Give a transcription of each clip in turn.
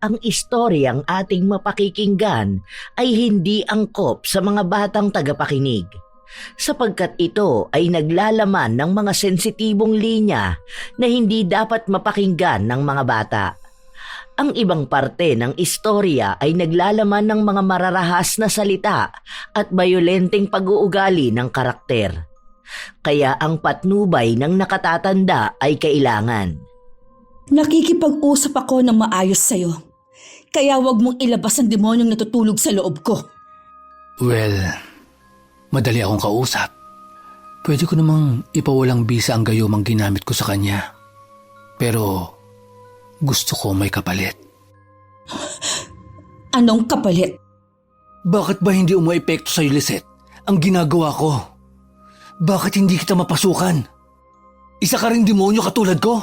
ang istoryang ating mapakikinggan ay hindi angkop sa mga batang tagapakinig, sapagkat ito ay naglalaman ng mga sensitibong linya na hindi dapat mapakinggan ng mga bata. Ang ibang parte ng istorya ay naglalaman ng mga mararahas na salita at bayolenteng pag-uugali ng karakter. Kaya ang patnubay ng nakatatanda ay kailangan. Nakikipag-usap ako ng maayos sa'yo. Kaya wag mong ilabas ang demonyong natutulog sa loob ko. Well, madali akong kausap. Pwede ko namang ipawalang bisa ang gayumang ginamit ko sa kanya. Pero gusto ko may kapalit. Anong kapalit? Bakit ba hindi umaepekto sa'yo, Lisette, ang ginagawa ko? Bakit hindi kita mapasukan? Isa ka ring demonyo katulad ko?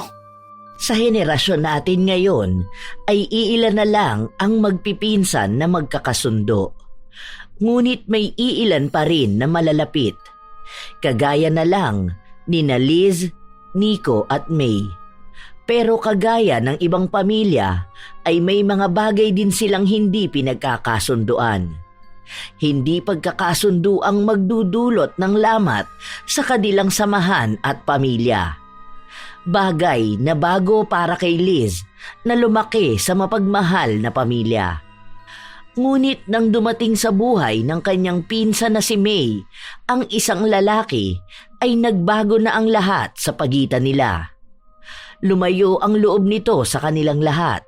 Sa henerasyon natin ngayon ay iilan na lang ang magpipinsan na magkakasundo. Ngunit may iilan pa rin na malalapit. Kagaya na lang ni Liz, Nico at May. Pero kagaya ng ibang pamilya ay may mga bagay din silang hindi pinagkakasunduan. Hindi pagkakasundo ang magdudulot ng lamat sa kanilang samahan at pamilya. Bagay na bago para kay Liz na lumaki sa mapagmahal na pamilya. Ngunit nang dumating sa buhay ng kanyang pinsan na si May, ang isang lalaki, ay nagbago na ang lahat sa pagitan nila. Lumayo ang loob nito sa kanilang lahat.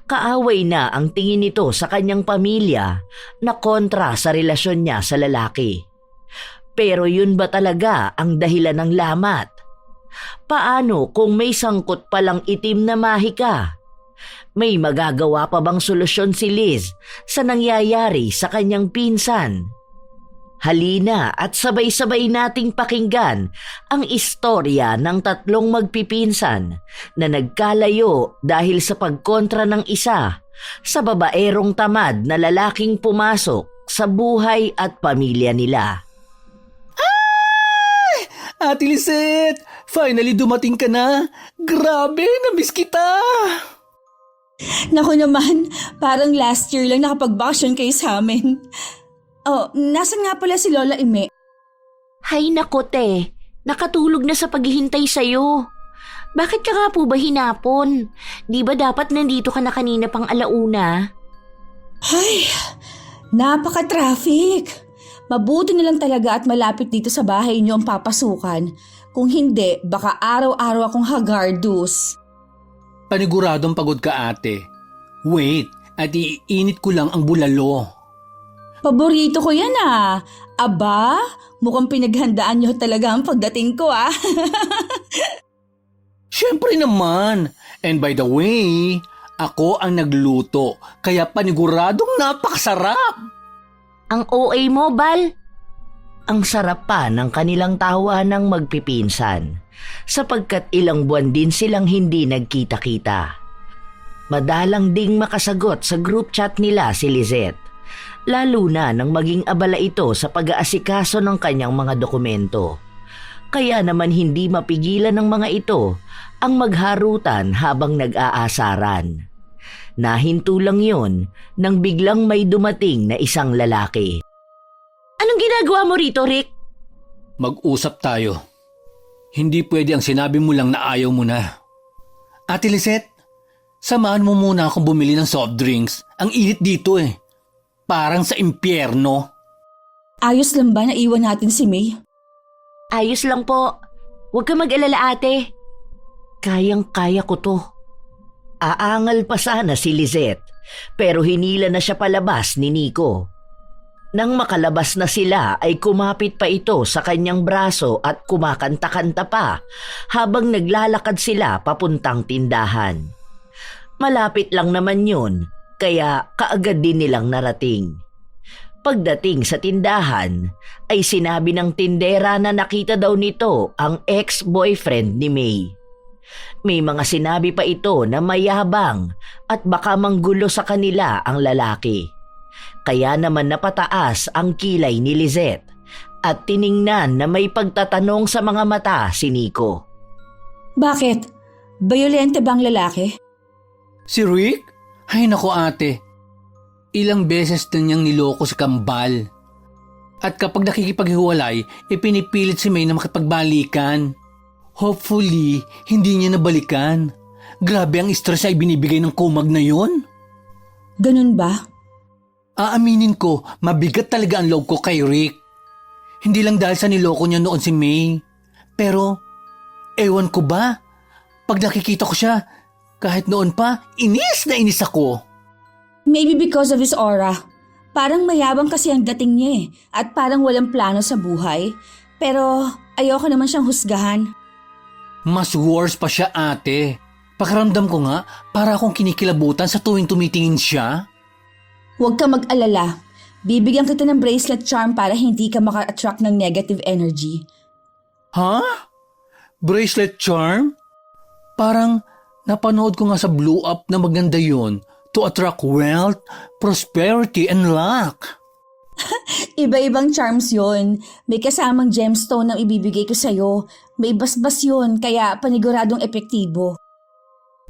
Kaaway na ang tingin nito sa kanyang pamilya na kontra sa relasyon niya sa lalaki. Pero yun ba talaga ang dahilan ng lamat? Paano kung may sangkot palang itim na mahika? May magagawa pa bang solusyon si Liz sa nangyayari sa kanyang pinsan? Halina at sabay-sabay nating pakinggan ang istorya ng tatlong magpipinsan na nagkalayo dahil sa pagkontra ng isa sa babaerong tamad na lalaking pumasok sa buhay at pamilya nila. Ay! Ate Lisette, finally dumating ka na. Grabe, namiss kita. Naku naman, parang last year lang nakapag-vacation kayo sa amin. Oh, nasan nga pala si Lola Ime? Hay nako te, nakatulog na sa paghihintay sa'yo. Bakit ka nga po ba hinapon? Di ba dapat nandito ka na kanina pang alauna? Ay, napaka-traffic. Mabuti na lang talaga at malapit dito sa bahay niyo ang papasukan. Kung hindi, baka araw-araw akong hagardus. Paniguradong pagod ka, ate. Wait, at iinit ko lang ang bulalo. Paborito ko yan ah. Aba, mukhang pinaghandaan niyo talaga ang pagdating ko ah. Siyempre naman. And by the way, ako ang nagluto, kaya paniguradong napakasarap. Ang OA mo, Bal? Ang sarap pa ng kanilang tawa ng magpipinsan, sapagkat ilang buwan din silang hindi nagkita-kita. Madalang ding makasagot sa group chat nila si Lisette, lalo na nang maging abala ito sa pag-aasikaso ng kanyang mga dokumento. Kaya naman hindi mapigilan ng mga ito ang magharutan habang nag-aasaran. Nahinto lang yun nang biglang may dumating na isang lalaki. Anong ginagawa mo rito, Rick? Mag-usap tayo. Hindi pwede ang sinabi mo lang na ayaw mo na. Ate Lisette, samahan mo muna akong bumili ng soft drinks. Ang init dito eh. Parang sa impyerno. Ayos lang ba na iwan natin si May? Ayos lang po. Huwag ka mag-alala ate. Kayang-kaya ko to. Aangal pa sana si Lisette, pero hinila na siya palabas ni Nico. Nang makalabas na sila ay kumapit pa ito sa kanyang braso at kumakanta-kanta pa habang naglalakad sila papuntang tindahan. Malapit lang naman yun, kaya kaagad din nilang narating. Pagdating sa tindahan, ay sinabi ng tindera na nakita daw nito ang ex-boyfriend ni May. May mga sinabi pa ito na mayabang at baka manggulo sa kanila ang lalaki. Kaya naman napataas ang kilay ni Lisette at tiningnan na may pagtatanong sa mga mata si Nico. Bakit? Bayolente bang lalaki? Si Rick? Ay nako ate, ilang beses na niyang niloko si Kambal. At kapag nakikipaghiwalay, pinipilit si May na makipagbalikan. Hopefully, hindi niya nabalikan. Grabe ang stress ay binibigay ng kumag na yon. Ganun ba? Aaminin ko, mabigat talaga ang loob ko kay Rick. Hindi lang dahil sa niloko niya noon si May. Pero, ewan ko ba? Pag nakikita ko siya, kahit noon pa, inis na inis ako. Maybe because of his aura. Parang mayabang kasi ang dating niya at parang walang plano sa buhay. Pero ayoko naman siyang husgahan. Mas worse pa siya ate. Pakiramdam ko nga, para akong kinikilabutan sa tuwing tumitingin siya. Huwag ka mag-alala. Bibigyan kita ng bracelet charm para hindi ka maka-attract ng negative energy. Ha? Bracelet charm? Parang napanood ko nga sa Blue Up na maganda yun. To attract wealth, prosperity, and luck. Iba-ibang charms yon. May kasamang gemstone na ibibigay ko sa'yo. May basbas yon, kaya paniguradong epektibo.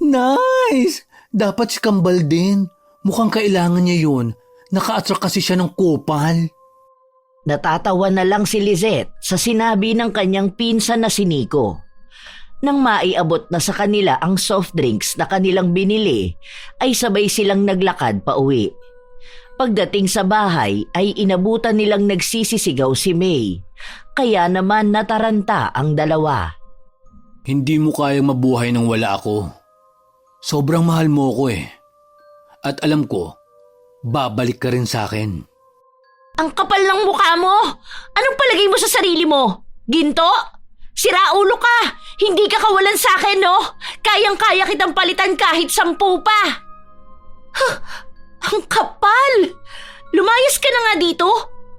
Nice! Dapat si Kambal din. Mukhang kailangan niya yun. Naka-attract kasi siya ng kupal. Natatawa na lang si Lizette sa sinabi ng kanyang pinsan na si Nico. Nang maiabot na sa kanila ang soft drinks na kanilang binili, ay sabay silang naglakad pa uwi. Pagdating sa bahay ay inabutan nilang nagsisisigaw si May, kaya naman nataranta ang dalawa. Hindi mo kayang mabuhay nang wala ako. Sobrang mahal mo ko eh. At alam ko, babalik ka rin sa akin. Ang kapal ng mukha mo! Anong palagay mo sa sarili mo? Ginto? Siraulo ka! Hindi ka kawalan sa akin, no? Kayang-kaya kitang palitan kahit 10 pa! Huh, ang kapal! Lumayas ka na nga dito!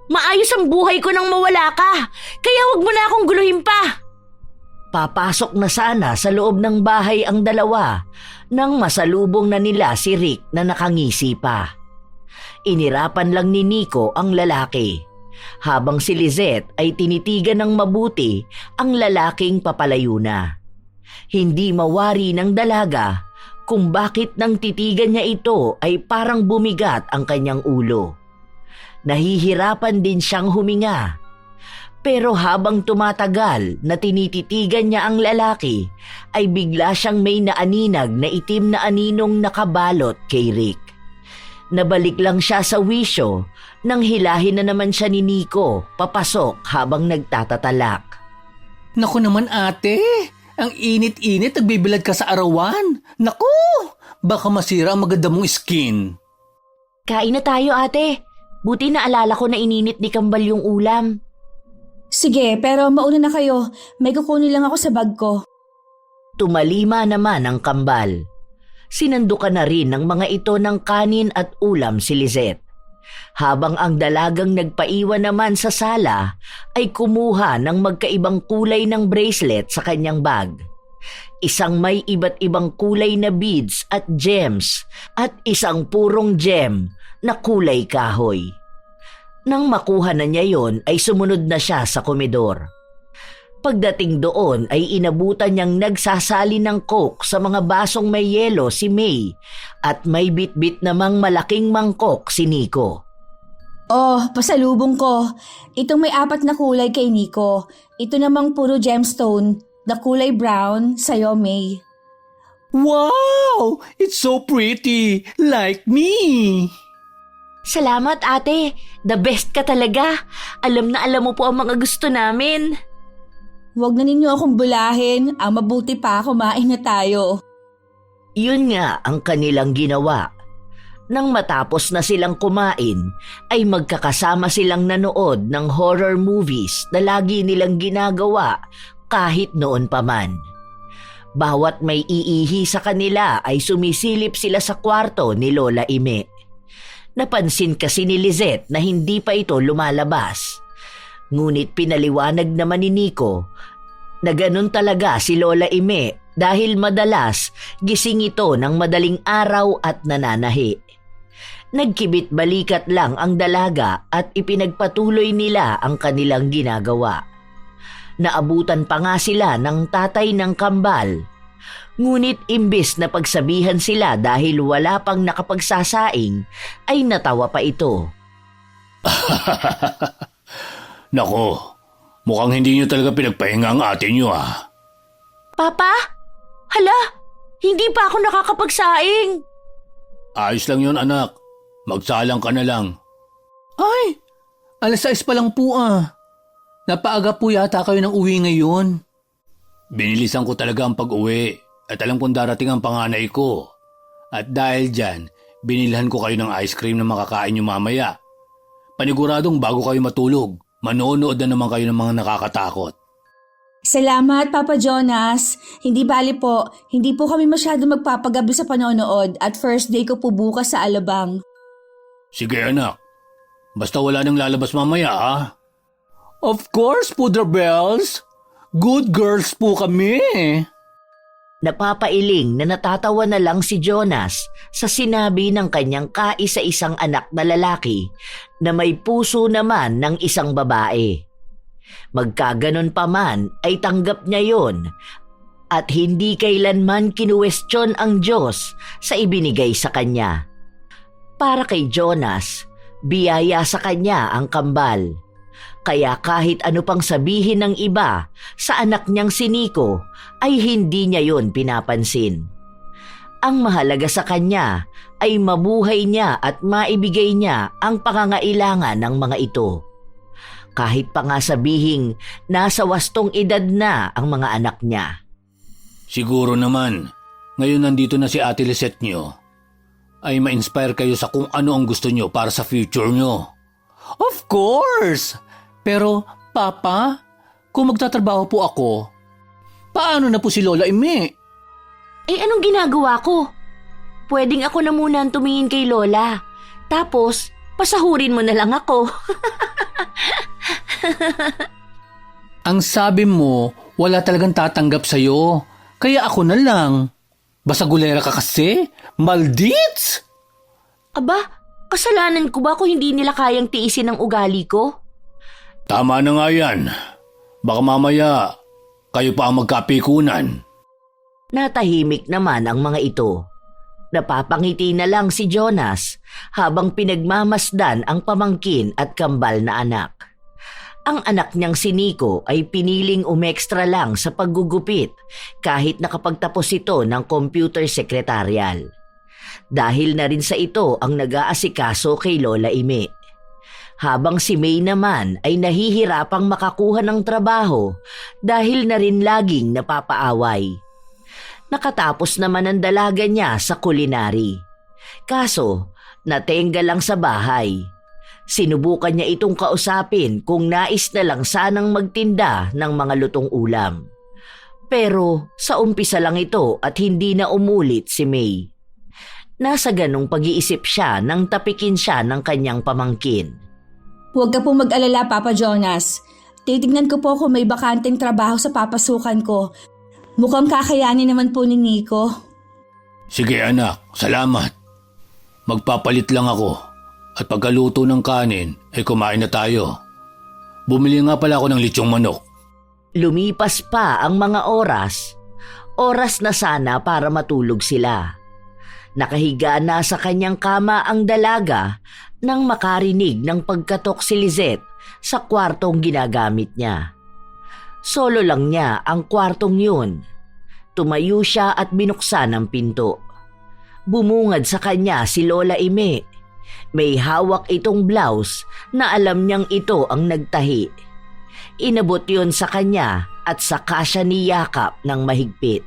Maayos ang buhay ko nang mawala ka! Kaya wag mo na akong guluhin pa! Papasok na sana sa loob ng bahay ang dalawa nang masalubong na nila si Rick na nakangisi pa. Inirapan lang ni Nico ang lalaki, habang si Lizette ay tinitigan ng mabuti ang lalaking papalayo na. Hindi mawari ng dalaga kung bakit nang titigan niya ito ay parang bumigat ang kanyang ulo. Nahihirapan din siyang huminga. Pero habang tumatagal na tinititigan niya ang lalaki, ay bigla siyang may naaninag na itim na aninong nakabalot kay Rick. Nabalik lang siya sa wisyo nang hilahin na naman siya ni Nico papasok habang nagtatatalak. Naku naman ate, ang init-init nagbibilad ka sa arawan. Naku, baka masira ang maganda mong skin. Kain na tayo, ate. Buti naalala ko na ininit ni Kambal yung ulam. Sige, pero mauna na kayo. May kukunin lang ako sa bag ko. Tumalima naman ang Kambal. Sinandukan na rin ng mga ito ng kanin at ulam si Lizette. Habang ang dalagang nagpaiwan naman sa sala ay kumuha ng magkaibang kulay ng bracelet sa kanyang bag. Isang may iba't ibang kulay na beads at gems at isang purong gem na kulay kahoy. Nang makuha na niya yon ay sumunod na siya sa komedor. Pagdating doon ay inabutan niyang nagsasali ng coke sa mga basong may yelo si May at may bit-bit namang malaking mangkok si Nico. Oh, pasalubong ko. Itong may 4 na kulay kay Nico. Ito namang puro gemstone na kulay brown sa'yo, May. Wow! It's so pretty! Like me! Salamat, ate. The best ka talaga. Alam na alam mo po ang mga gusto namin. Huwag na ninyo akong bulahin. Ang mabuti pa, kumain na tayo. Yun nga ang kanilang ginawa. Nang matapos na silang kumain, ay magkakasama silang nanood ng horror movies na lagi nilang ginagawa kahit noon pa man. Bawat may iihi sa kanila ay sumisilip sila sa kwarto ni Lola Ime. Napansin kasi ni Lizette na hindi pa ito lumalabas. Ngunit pinaliwanag naman ni Nico na ganun talaga si Lola Ime dahil madalas gising ito ng madaling araw at nananahi. Nagkibit balikat lang ang dalaga at ipinagpatuloy nila ang kanilang ginagawa. Naabutan pa nga sila ng tatay ng Kambal Ngunit imbes na pagsabihan sila dahil wala pang nakapagsasaing, ay natawa pa ito. Nako, mukhang hindi niyo talaga pinagpahinga ang ate niyo ah. Papa? Hala, hindi pa ako nakakapagsaing. Ayos lang yun anak, magsalang ka na lang. Ay, 6:00 pa lang po ah. Napaaga po yata kayo ng uwi ngayon. Binilisan ko talaga ang pag-uwi at alam kong darating ang panganay ko. At dahil dyan, binilhan ko kayo ng ice cream na makakain nyo mamaya. Paniguradong bago kayo matulog, manonood na naman kayo ng mga nakakatakot. Salamat, Papa Jonas. Hindi bali po, hindi po kami masyado magpapagabi sa panonood at first day ko po bukas sa Alabang. Sige anak, basta wala nang lalabas mamaya ha. Of course, Pudra Bells. Good girls po kami. Napapailing na natatawa na lang si Jonas sa sinabi ng kanyang kaisa-isang anak na lalaki na may puso naman ng isang babae. Magkaganon pa man ay tanggap niya yon at hindi kailanman kinuwestiyon ang Diyos sa ibinigay sa kanya. Para kay Jonas, biyaya sa kanya ang kambal. Kaya kahit ano pang sabihin ng iba sa anak niyang si Nico ay hindi niya yon pinapansin. Ang mahalaga sa kanya ay mabuhay niya at maibigay niya ang pangangailangan ng mga ito. Kahit pa nga sabihing nasa wastong edad na ang mga anak niya. Siguro naman, ngayon nandito na si Ate Lisette niyo, ay ma-inspire kayo sa kung ano ang gusto niyo para sa future niyo. Of course! Pero, Papa, kung magtatrabaho po ako, paano na po si Lola Ime? Eh anong ginagawa ko? Pwedeng ako na muna ang tumingin kay Lola. Tapos, pasahurin mo na lang ako. Ang sabi mo, wala talagang tatanggap sa'yo. Kaya ako na lang. Basagulera ka kasi? Maldits! Aba, kasalanan ko ba kung hindi nila kayang tiisin ang ugali ko? Tama na nga yan. Baka mamaya, kayo pa ang magkapikunan. Natahimik naman ang mga ito. Napapangiti na lang si Jonas habang pinagmamasdan ang pamangkin at kambal na anak. Ang anak niyang si Nico ay piniling umextra lang sa paggugupit kahit nakapagtapos ito ng computer secretarial. Dahil na rin sa ito ang nag-aasikaso kay Lola Ime. Habang si May naman ay nahihirapang makakuha ng trabaho dahil na rin laging napapaaway. Nakatapos naman ang dalaga niya sa culinary. Kaso, natenga lang sa bahay. Sinubukan niya itong kausapin kung nais na lang sanang magtinda ng mga lutong ulam. Pero sa umpisa lang ito at hindi na umulit si May. Nasa ganong pag-iisip siya nang tapikin siya ng kanyang pamangkin. Huwag ka pong mag-alala, Papa Jonas. Titignan ko po kung may bakanteng trabaho sa papasukan ko. Mukhang kakayanin naman po ni Nico. Sige anak, salamat. Magpapalit lang ako. At pagkaluto ng kanin, ay kumain na tayo. Bumili nga pala ako ng lechong manok. Lumipas pa ang mga oras. Oras na sana para matulog sila. Nakahiga na sa kanyang kama ang dalaga nang makarinig ng pagkatok si Lizette sa kwartong ginagamit niya. Solo lang niya ang kwartong yun. Tumayo siya at binuksan ang pinto. Bumungad sa kanya si Lola Ime. May hawak itong blouse na alam niyang ito ang nagtahi. Inabot yon sa kanya at saka siya niyakap ng mahigpit.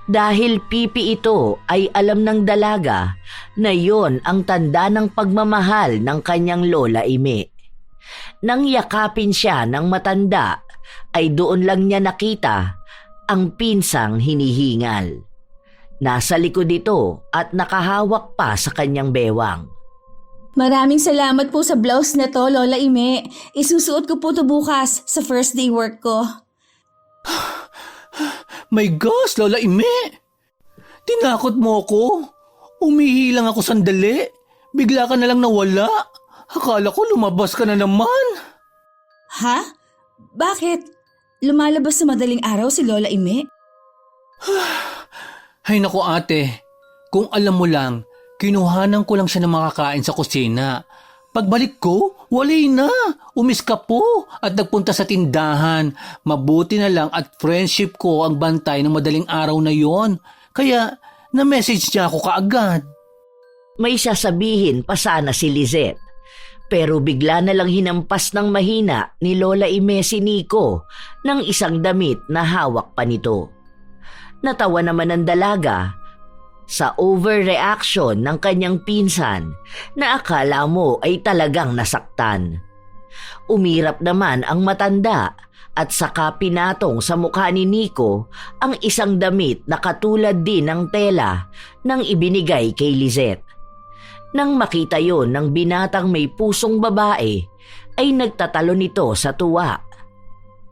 Dahil pipi ito ay alam ng dalaga na yon ang tanda ng pagmamahal ng kanyang Lola Ime. Nang yakapin siya ng matanda ay doon lang niya nakita ang pinsang hinihingal. Nasa likod ito at nakahawak pa sa kanyang bewang. Maraming salamat po sa blouse na to, Lola Ime. Isusuot ko po to bukas sa first day work ko. My gosh, Lola Ime! Tinakot mo ako. Umihi lang ako sandali. Bigla ka na lang nawala. Akala ko lumabas ka na naman. Ha? Bakit? Lumalabas sa madaling araw si Lola Ime? Hay naku ate, kung alam mo lang, kinuhanan ko lang siya ng makakain sa kusina. Pagbalik ko, walay na. Umiska po at nagpunta sa tindahan. Mabuti na lang at friendship ko ang bantay ng madaling araw na yon. Kaya na-message niya ako kaagad. May sasabihin pa sana si Lizette. Pero bigla na lang hinampas ng mahina ni Lola Ime si Nico ng isang damit na hawak pa nito. Natawa naman ang dalaga sa overreaction ng kanyang pinsan na akala mo ay talagang nasaktan. Umirap naman ang matanda at saka pinatong sa mukha ni Nico ang isang damit na katulad din ng tela nang ibinigay kay Lizette. Nang makita yon ng binatang may pusong babae, ay nagtatalo nito sa tuwa.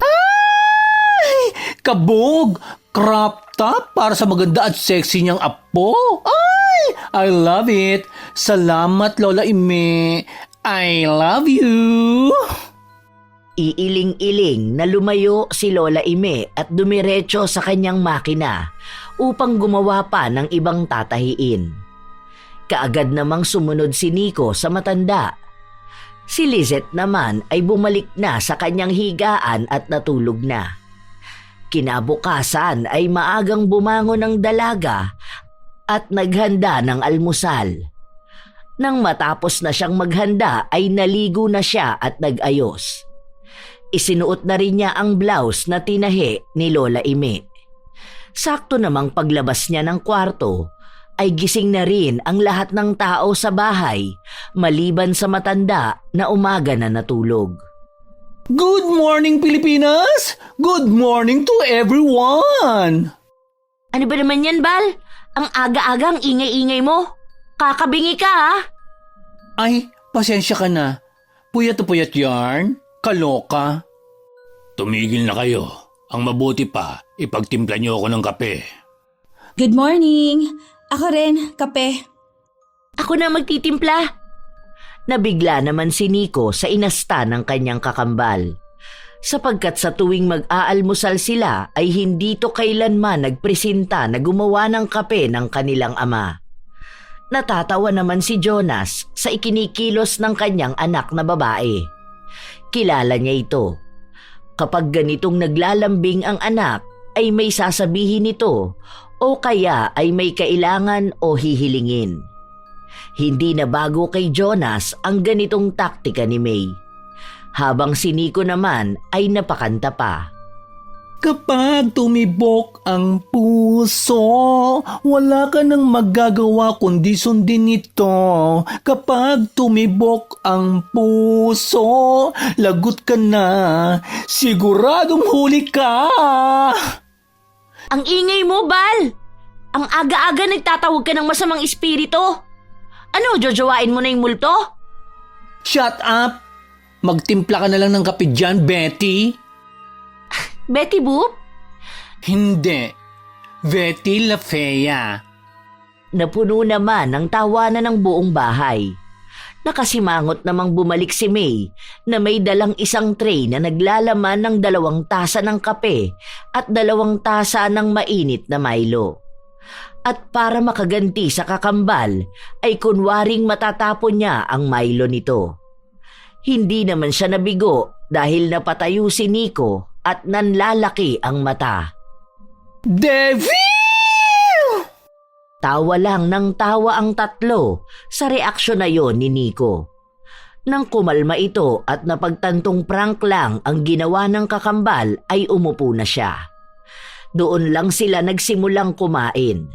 Ay! Kabog! Crop top para sa maganda at sexy niyang apo? Ay! I love it! Salamat, Lola Ime! I love you! Iiling-iling na lumayo si Lola Ime at dumiretso sa kanyang makina upang gumawa pa ng ibang tatahiin. Kaagad namang sumunod si Nico sa matanda. Si Lizette naman ay bumalik na sa kanyang higaan at natulog na. Kinabukasan ay maagang bumangon ng dalaga at naghanda ng almusal. Nang matapos na siyang maghanda ay naligo na siya at nag-ayos. Isinuot na rin niya ang blouse na tinahi ni Lola Ime. Sakto namang paglabas niya ng kwarto ay gising na rin ang lahat ng tao sa bahay maliban sa matanda na umaga na natulog. Good morning, Pilipinas! Good morning to everyone! Ano ba naman yan, Bal? Ang aga-aga ang ingay-ingay mo. Kakabingi ka, ha? Ay, pasensya ka na. Puyat na puyat yarn. Kaloka. Tumigil na kayo. Ang mabuti pa, ipagtimpla niyo ako ng kape. Good morning! Ako rin, kape. Ako na magtitimpla. Nabigla naman si Nico sa inasta ng kanyang kakambal. Sapagkat sa tuwing mag-aalmusal sila ay hindi to kailanman nagpresenta na gumawa ng kape ng kanilang ama. Natatawa naman si Jonas sa ikinikilos ng kanyang anak na babae. Kilala niya ito. Kapag ganitong naglalambing ang anak ay may sasabihin nito o kaya ay may kailangan o hihilingin. Hindi na bago kay Jonas ang ganitong taktika ni May. Habang si Nico naman ay napakanta pa. Kapag tumibok ang puso, wala ka nang magagawa kundi sundin ito. Kapag tumibok ang puso, lagot ka na, siguradong huli ka. Ang ingay mo, Bal! Ang aga-aga nagtatawag ka ng masamang espiritu. Ano, jojowain mo na yung multo? Shut up! Magtimpla ka na lang ng kape dyan, Betty. Betty Boop? Hindi. Betty La Fea. Napuno naman ng tawanan ng buong bahay. Nakasimangot namang bumalik si May na may dalang isang tray na naglalaman ng 2 tasa ng kape at 2 tasa ng mainit na Milo. At para makaganti sa kakambal ay kunwaring matatapon niya ang Milo nito. Hindi naman siya nabigo dahil napatayo si Nico at nanlalaki ang mata. Devil! Tawa lang ng tawa ang tatlo sa reaksyon na yon ni Nico. Nang kumalma ito at napagtantong prank lang ang ginawa ng kakambal ay umupo na siya. Doon lang sila nagsimulang kumain.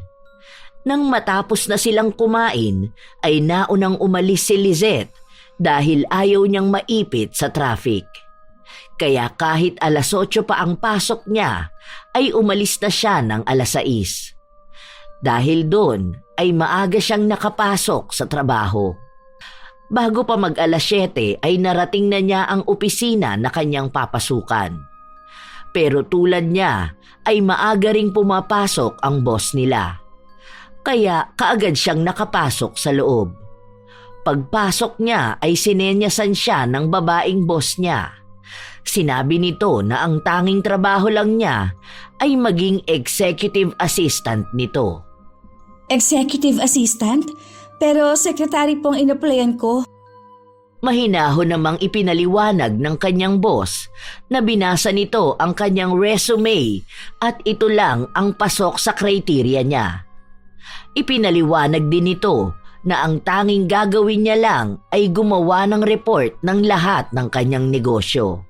Nang matapos na silang kumain ay naunang umalis si Lizette dahil ayaw niyang maipit sa traffic. Kaya kahit 8:00 pa ang pasok niya ay umalis na siya ng 6:00. Dahil doon ay maaga siyang nakapasok sa trabaho. Bago pa mag 7:00 ay narating na niya ang opisina na kanyang papasukan. Pero tulad niya ay maaga ring pumapasok ang boss nila. Kaya kaagad siyang nakapasok sa loob. Pagpasok niya ay sinenyasan siya ng babaeng boss niya. Sinabi nito na ang tanging trabaho lang niya ay maging executive assistant nito. Executive assistant? Pero secretary pong inaplayan ko. Mahinahon namang ipinaliwanag ng kanyang boss na binasa nito ang kanyang resume at ito lang ang pasok sa kriteria niya. Ipinaliwanag din nito na ang tanging gagawin niya lang ay gumawa ng report ng lahat ng kanyang negosyo.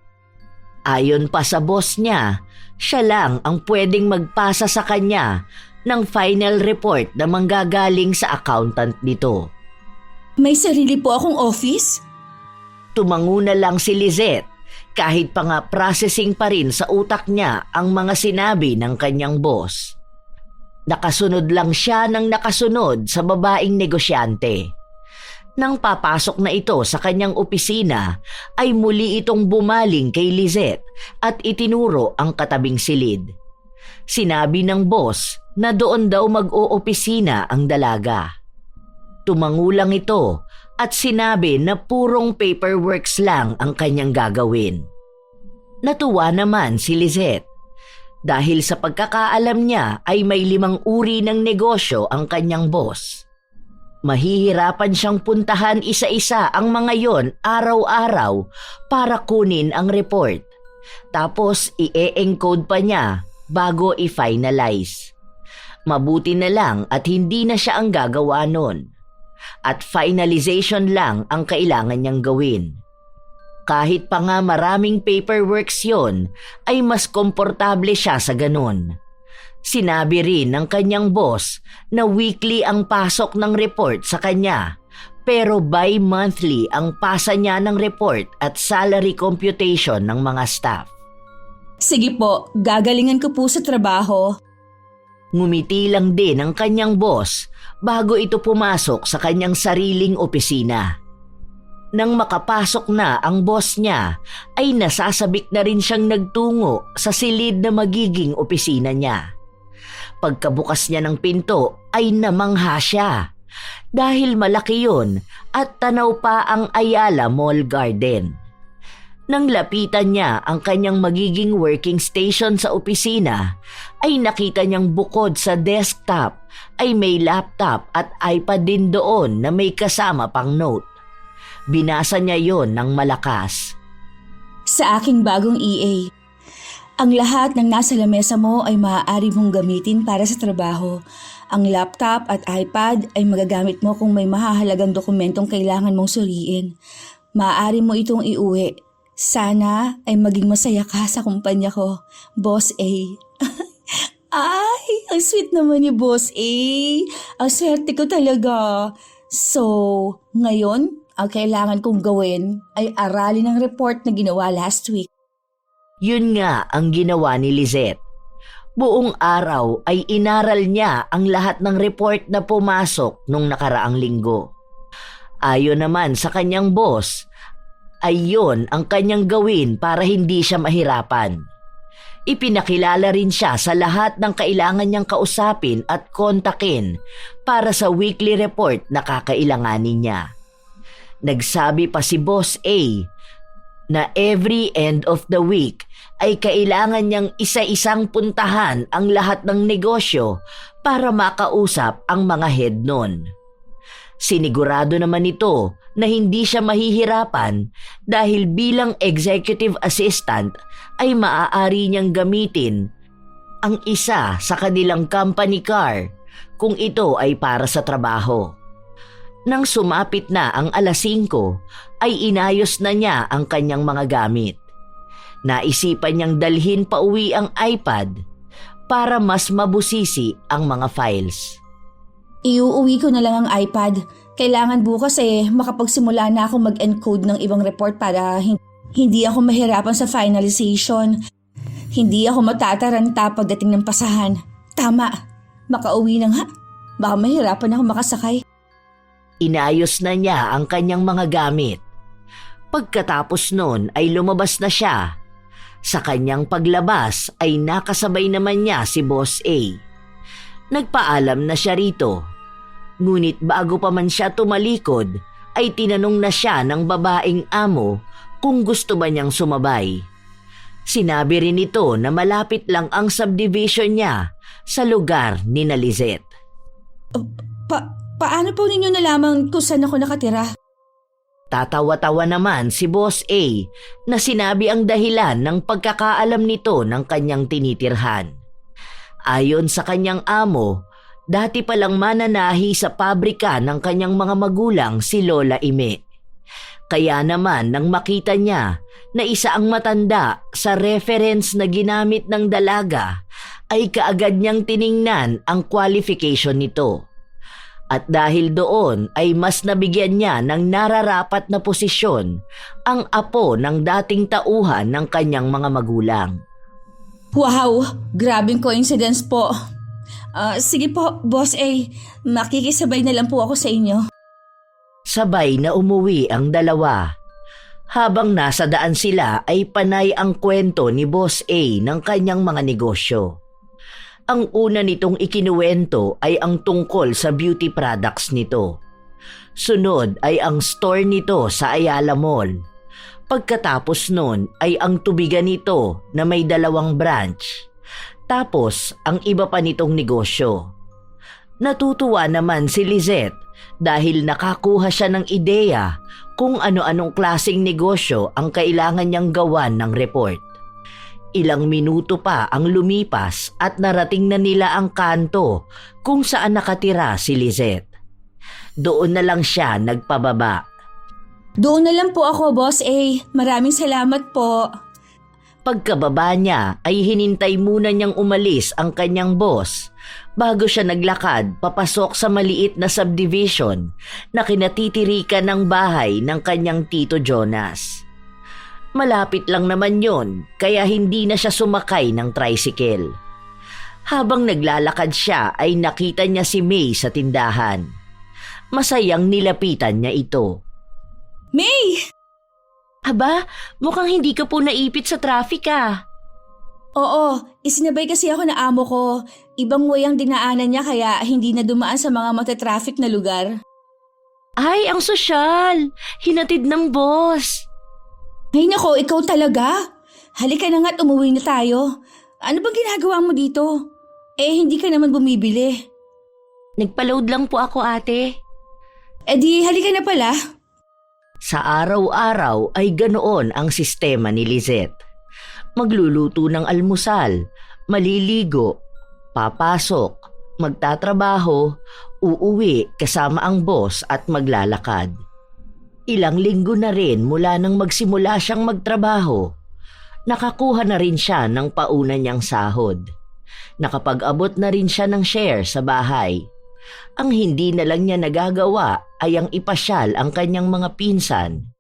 Ayon pa sa boss niya, siya lang ang pwedeng magpasa sa kanya ng final report na manggagaling sa accountant nito. May sarili po akong office? Tumango na lang si Lizette kahit pa nga processing pa rin sa utak niya ang mga sinabi ng kanyang boss. Nakasunod lang siya ng nakasunod sa babaeng negosyante. Nang papasok na ito sa kanyang opisina ay muli itong bumaling kay Lizette at itinuro ang katabing silid. Sinabi ng boss na doon daw mag-oopisina ang dalaga. Tumango lang ito at sinabi na purong paperworks lang ang kanyang gagawin. Natuwa naman si Lizette dahil sa pagkakaalam niya ay may 5 uri ng negosyo ang kanyang boss. Mahihirapan siyang puntahan isa-isa ang mga yon araw-araw para kunin ang report. Tapos i-encode pa niya bago i-finalize. Mabuti na lang at hindi na siya ang gagawa nun. At finalization lang ang kailangan niyang gawin. Kahit pa nga maraming paperworks yon, ay mas komportable siya sa ganun. Sinabi rin ng kanyang boss na weekly ang pasok ng report sa kanya, pero bi-monthly ang pasa niya ng report at salary computation ng mga staff. Sige po, gagalingan ko po sa trabaho. Ngumiti lang din ang kanyang boss bago ito pumasok sa kanyang sariling opisina. Nang makapasok na ang boss niya, ay nasasabik na rin siyang nagtungo sa silid na magiging opisina niya. Pagkabukas niya ng pinto ay namangha siya dahil malaki yun at tanaw pa ang Ayala Mall Garden. Nang lapitan niya ang kanyang magiging working station sa opisina, ay nakita niyang bukod sa desktop ay may laptop at iPad din doon na may kasama pang note. Binasa niya yon ng malakas. Sa aking bagong EA, ang lahat ng nasa lamesa mo ay maaari mong gamitin para sa trabaho. Ang laptop at iPad ay magagamit mo kung may mahahalagang dokumentong kailangan mong suriin. Maaari mo itong iuwi. Sana ay maging masaya ka sa kumpanya ko, Boss A. Ay, ang sweet naman ni Boss A. Ang swerte ko talaga. So, ngayon, ang kailangan kong gawin ay aralin ang report na ginawa last week. Yun nga ang ginawa ni Lizette. Buong araw ay inaral niya ang lahat ng report na pumasok nung nakaraang linggo. Ayon naman sa kanyang boss, ay yun ang kanyang gawin para hindi siya mahirapan. Ipinakilala rin siya sa lahat ng kailangan niyang kausapin at kontakin para sa weekly report na kakailanganin niya. Nagsabi pa si Boss A na every end of the week ay kailangan niyang isa-isang puntahan ang lahat ng negosyo para makausap ang mga head nun. Sinigurado naman ito na hindi siya mahihirapan dahil bilang executive assistant ay maaari niyang gamitin ang isa sa kanilang company car kung ito ay para sa trabaho. Nang sumapit na ang 5:00 ay inayos na niya ang kanyang mga gamit. Naisipan niyang dalhin pa uwi ang iPad para mas mabusisi ang mga files. Iuuwi ko na lang ang iPad. Kailangan bukas makapagsimula na akong mag-encode ng ibang report para hindi ako mahirapan sa finalization. Hindi ako matataranta pagdating ng pasahan. Tama, makauwi na nga. Baka mahirapan ako makasakay. Inayos na niya ang kanyang mga gamit. Pagkatapos nun ay lumabas na siya. Sa kanyang paglabas ay nakasabay naman niya si Boss A. Nagpaalam na siya rito. Ngunit bago pa man siya tumalikod, ay tinanong na siya ng babaeng amo kung gusto ba niyang sumabay. Sinabi rin ito na malapit lang ang subdivision niya sa lugar ni Lizette. Paano po ninyo nalaman kung saan ako nakatira? Tatawa-tawa naman si Boss A na sinabi ang dahilan ng pagkakaalam nito ng kanyang tinitirhan. Ayon sa kanyang amo, dati palang mananahi sa pabrika ng kanyang mga magulang si Lola Ime. Kaya naman nang makita niya na isa ang matanda sa reference na ginamit ng dalaga, ay kaagad niyang tiningnan ang qualification nito. At dahil doon ay mas nabigyan niya ng nararapat na posisyon ang apo ng dating tauhan ng kanyang mga magulang. Wow! Grabing coincidence po. Sige po, Boss A. Makikisabay na lang po ako sa inyo. Sabay na umuwi ang dalawa. Habang nasa daan sila ay panay ang kwento ni Boss A ng kanyang mga negosyo. Ang una nitong ikinuwento ay ang tungkol sa beauty products nito. Sunod ay ang store nito sa Ayala Mall. Pagkatapos nun ay ang tubigan nito na may 2 branch. Tapos ang iba pa nitong negosyo. Natutuwa naman si Lizette dahil nakakuha siya ng ideya kung ano-anong klaseng negosyo ang kailangan niyang gawan ng report. Ilang minuto pa ang lumipas at narating na nila ang kanto kung saan nakatira si Lizette. Doon na lang siya nagpababa. Doon na lang po ako, Boss A. Maraming salamat po. Pagkababa niya ay hinintay muna niyang umalis ang kanyang boss bago siya naglakad papasok sa maliit na subdivision na kinatitirikan ng bahay ng kanyang Tito Jonas. Malapit lang naman yon kaya hindi na siya sumakay ng tricycle. Habang naglalakad siya ay nakita niya si May sa tindahan. Masayang nilapitan niya ito. May! Aba, mukhang hindi ka po naipit sa traffic ah. Oo, isinabay kasi ako na amo ko. Ibang way ang dinaanan niya kaya hindi na dumaan sa mga matatraffic na lugar. Ay, ang sosyal. Hinatid ng boss. Ay nako, ikaw talaga? Halika na nga't umuwi na tayo. Ano bang ginagawa mo dito? Hindi ka naman bumibili. Nagpa-load lang po ako, ate. Di halika na pala. Sa araw-araw ay ganoon ang sistema ni Lizette. Magluluto ng almusal, maliligo, papasok, magtatrabaho, uuwi kasama ang boss at maglalakad. Ilang linggo na rin mula nang magsimula siyang magtrabaho, nakakuha na rin siya ng pauna niyang sahod. Nakapag-abot na rin siya ng share sa bahay. Ang hindi na lang niya nagagawa ay ang ipasyal ang kanyang mga pinsan.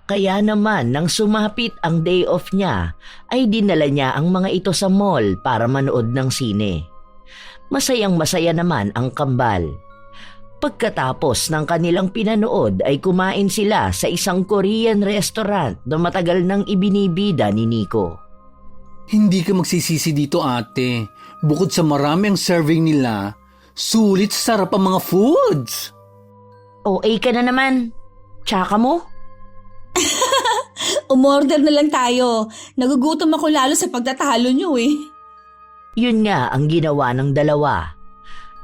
Kaya naman nang sumapit ang day off niya ay dinala niya ang mga ito sa mall para manood ng sine. Masayang masaya naman ang kambal. Pagkatapos ng kanilang pinanood ay kumain sila sa isang Korean restaurant na matagal nang ibinibida ni Nico. Hindi ka magsisisi dito, ate. Bukod sa marami ang serving nila, sulit sarap ang mga foods. OA ka na naman. Tsaka mo? Umorder na lang tayo. Nagugutom ako lalo sa pagtatalo niyo eh. Yun nga ang ginawa ng dalawa.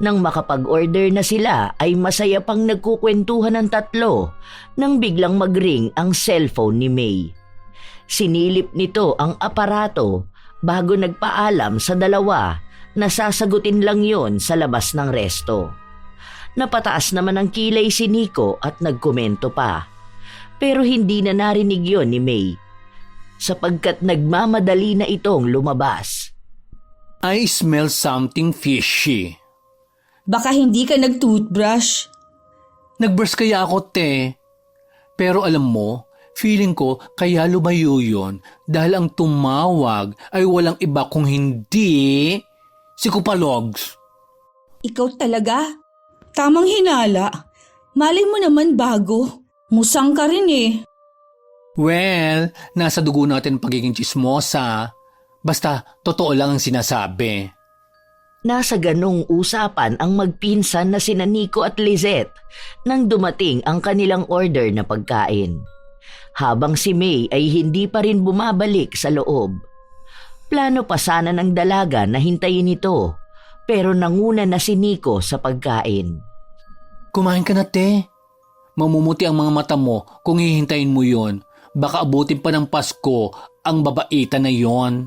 Nang makapag-order na sila ay masaya pang nagkukwentuhan ng tatlo nang biglang mag-ring ang cellphone ni May. Sinilip nito ang aparato bago nagpaalam sa dalawa na sasagutin lang yon sa labas ng resto. Napataas naman ang kilay si Nico at nagkomento pa. Pero hindi na narinig yon ni May sapagkat nagmamadali na itong lumabas. I smell something fishy. Baka hindi ka nag-toothbrush. Nag-brush kaya ako, te. Pero alam mo, feeling ko kaya lumayo yun dahil ang tumawag ay walang iba kung hindi si Kupalogs. Ikaw talaga? Tamang hinala. Malay mo naman bago. Musang ka rin eh. Well, nasa dugo natin pagiging chismosa. Basta, totoo lang ang sinasabi. Nasa ganong usapan ang magpinsan na sina Nico at Lizette nang dumating ang kanilang order na pagkain. Habang si May ay hindi pa rin bumabalik sa loob. Plano pa sana ng dalaga na hintayin ito, pero nanguna na si Nico sa pagkain. Kumain ka na, te. Mamumuti ang mga mata mo kung hihintayin mo yon. Baka abutin pa ng Pasko ang babaita na yon.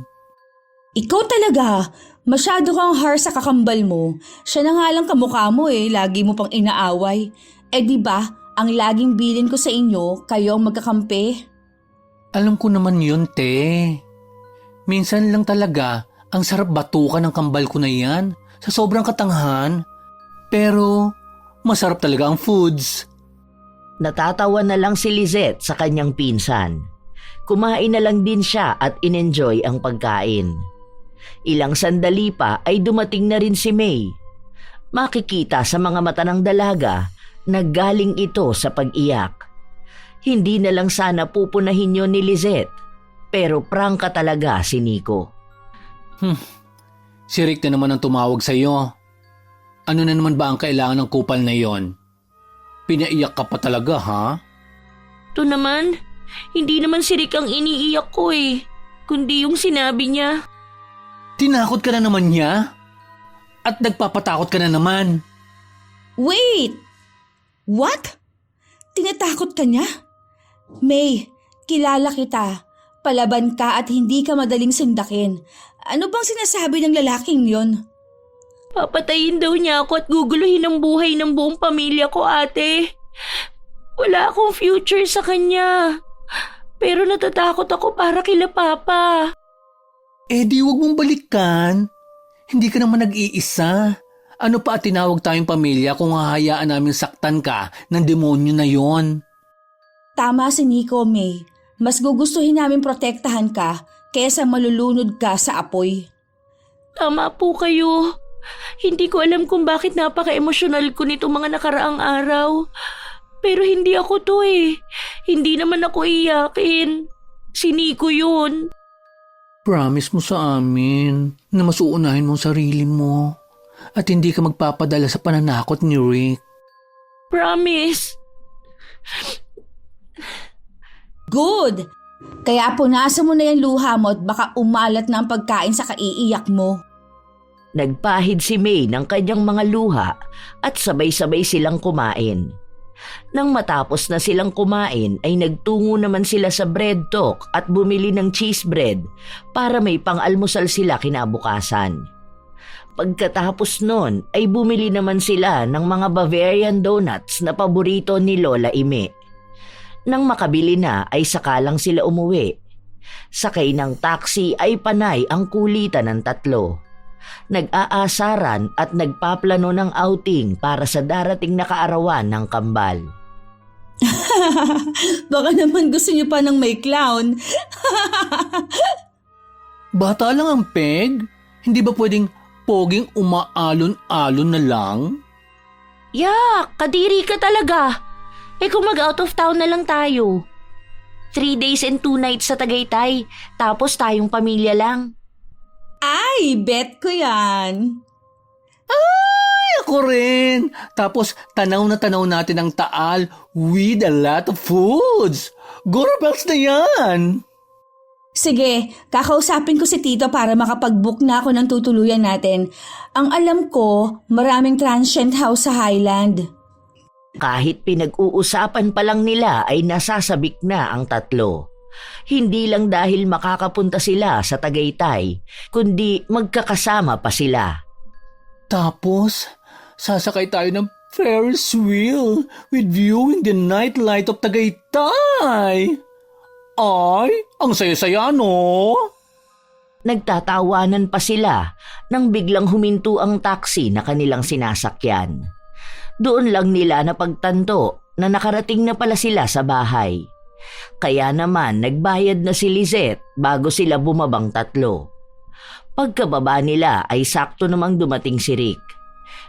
Ikaw talaga, masyado kang harsh sa kakambal mo. Siya na nga lang kamukha mo lagi mo pang inaaway. Di ba, ang laging bilin ko sa inyo, kayo ang magkakampi? Alam ko naman yun, te. Minsan lang talaga ang sarap batukan ng kambal ko na yan sa sobrang katanghan. Pero masarap talaga ang foods. Natatawa na lang si Lizette sa kanyang pinsan. Kumain na lang din siya at inenjoy ang pagkain. Ilang sandali pa ay dumating na rin si May. Makikita sa mga mata ng dalaga na galing ito sa pag-iyak. Hindi na lang sana pupunahin yon ni Lizette, pero prangka talaga si Nico. Si Rick na naman ang tumawag sa'yo. Ano na naman ba ang kailangan ng kupal na yon? Pinaiyak ka pa talaga, ha? Ito naman, hindi naman si Rick ang iniiyak ko kundi yung sinabi niya. Tinakot ka na naman niya? At nagpapatakot ka na naman? Wait! What? Tinatakot ka niya? May, kilala kita. Palaban ka at hindi ka madaling sindakin. Ano bang sinasabi ng lalaking yon? Papatayin daw niya ako at guguluhin ang buhay ng buong pamilya ko, ate. Wala akong future sa kanya. Pero natatakot ako para kila Papa. Di wag mong balikan. Hindi ka naman nag-iisa. Ano pa at tinawag tayong pamilya kung hahayaan namin saktan ka ng demonyo na yon? Tama si Nico, May. Mas gugustuhin namin protektahan ka kaysa malulunod ka sa apoy. Tama po kayo. Hindi ko alam kung bakit napaka-emosyonal ko nito mga nakaraang araw. Pero hindi ako to Hindi naman ako iyakin. Si Nico yun. Promise mo sa amin na mas uunahin mo ang sarili mo at hindi ka magpapadala sa pananakot ni Rick. Promise. Good! Kaya punasan mo na yung luha mo at baka umalat na ang pagkain sa kaiiyak mo. Nagpahid si May ng kanyang mga luha at sabay-sabay silang kumain. Nang matapos na silang kumain ay nagtungo naman sila sa bread talk at bumili ng cheese bread para may pang-almusal sila kinabukasan. Pagkatapos nun ay bumili naman sila ng mga Bavarian donuts na paborito ni Lola Ime. Nang makabili na ay saka lang sila umuwi. Sakay ng taxi ay panay ang kulitan ng tatlo. Nag-aasaran at nagpaplano ng outing para sa darating na kaarawan ng kambal. Baka naman gusto niyo pa ng may clown. Bata lang ang peg? Hindi ba pwedeng poging umaalon-alon na lang? Yak, kadiri ka talaga. Kung mag-out of town na lang tayo. 3 days and 2 nights sa Tagaytay, tapos tayong pamilya lang. Ay, bet ko yan. Ay, ako rin. Tapos tanaw na tanaw natin ang Taal with a lot of foods. Gorabels na yan. Sige, kakausapin ko si Tito para makapag-book na ako ng tutuluyan natin. Ang alam ko, maraming transient house sa Highland. Kahit pinag-uusapan pa lang nila ay nasasabik na ang tatlo. Hindi lang dahil makakapunta sila sa Tagaytay, kundi magkakasama pa sila. Tapos, sasakay tayo ng Ferris wheel with viewing the night light of Tagaytay. Ay, ang saya-saya, no? Nagtatawanan pa sila nang biglang huminto ang taxi na kanilang sinasakyan. Doon lang nila napagtanto na nakarating na pala sila sa bahay. Kaya naman nagbayad na si Lizette bago sila bumabang tatlo. Pagkababa nila ay sakto namang dumating si Rick.